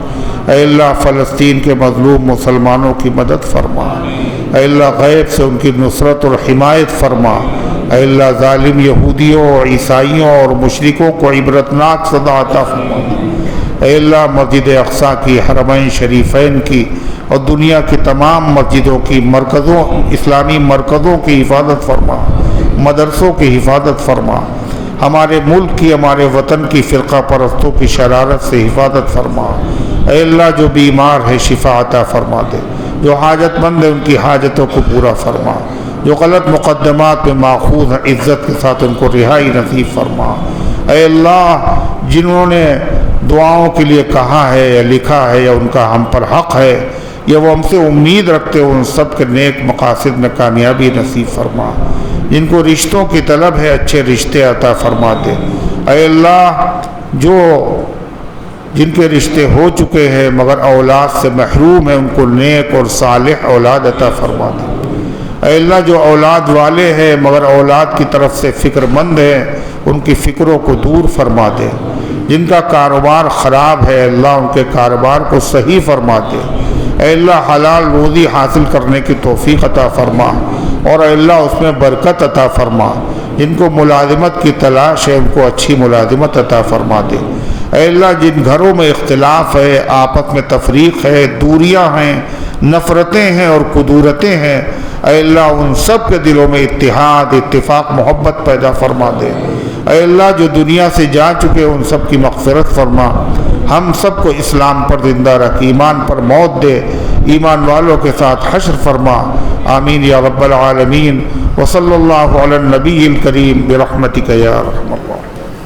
اے اللہ فلسطین کے مظلوم مسلمانوں کی مدد فرما. اے اللہ غیب سے ان کی نصرت اور حمایت فرما. اے اللہ ظالم یہودیوں، عیسائیوں اور مشرکوں کو عبرتناک سزا عطا فرما. اے اللہ مسجد اقصیٰ کی، حرمین شریفین کی اور دنیا کی تمام مسجدوں کی، مرکزوں، اسلامی مرکزوں کی حفاظت فرما، مدرسوں کی حفاظت فرما. ہمارے ملک کی، ہمارے وطن کی فرقہ پرستوں کی شرارت سے حفاظت فرما. اے اللہ جو بیمار ہے شفا عطا فرما دے، جو حاجت مند ہے ان کی حاجتوں کو پورا فرما، جو غلط مقدمات میں ماخوذ ہیں عزت کے ساتھ ان کو رہائی نصیب فرما. اے اللہ جنہوں نے دعاؤں کے لیے کہا ہے یا لکھا ہے یا ان کا ہم پر حق ہے یا وہ ہم سے امید رکھتے ہو، ان سب کے نیک مقاصد میں کامیابی نصیب فرما. جن کو رشتوں کی طلب ہے اچھے رشتے عطا فرما دے. اے اللہ جن کے رشتے ہو چکے ہیں مگر اولاد سے محروم ہیں ان کو نیک اور صالح اولاد عطا فرما دے. اے اللہ جو اولاد والے ہیں مگر اولاد کی طرف سے فکر مند ہیں ان کی فکروں کو دور فرما دے. جن کا کاروبار خراب ہے اللہ ان کے کاروبار کو صحیح فرما دے. اے اللہ حلال روزی حاصل کرنے کی توفیق عطا فرما اور اے اللہ اس میں برکت عطا فرما. جن کو ملازمت کی تلاش ہے ان کو اچھی ملازمت عطا فرما دے. اے اللہ جن گھروں میں اختلاف ہے، آپس میں تفریق ہے، دوریاں ہیں، نفرتیں ہیں اور کدورتیں ہیں، اے اللہ ان سب کے دلوں میں اتحاد، اتفاق، محبت پیدا فرما دے. اے اللہ جو دنیا سے جا چکے ان سب کی مغفرت فرما. ہم سب کو اسلام پر زندہ رکھ، ایمان پر موت دے، ایمان والوں کے ساتھ حشر فرما. آمین یا رب العالمین. وصلی اللہ علی النبی الکریم برحمتک یا رحمت.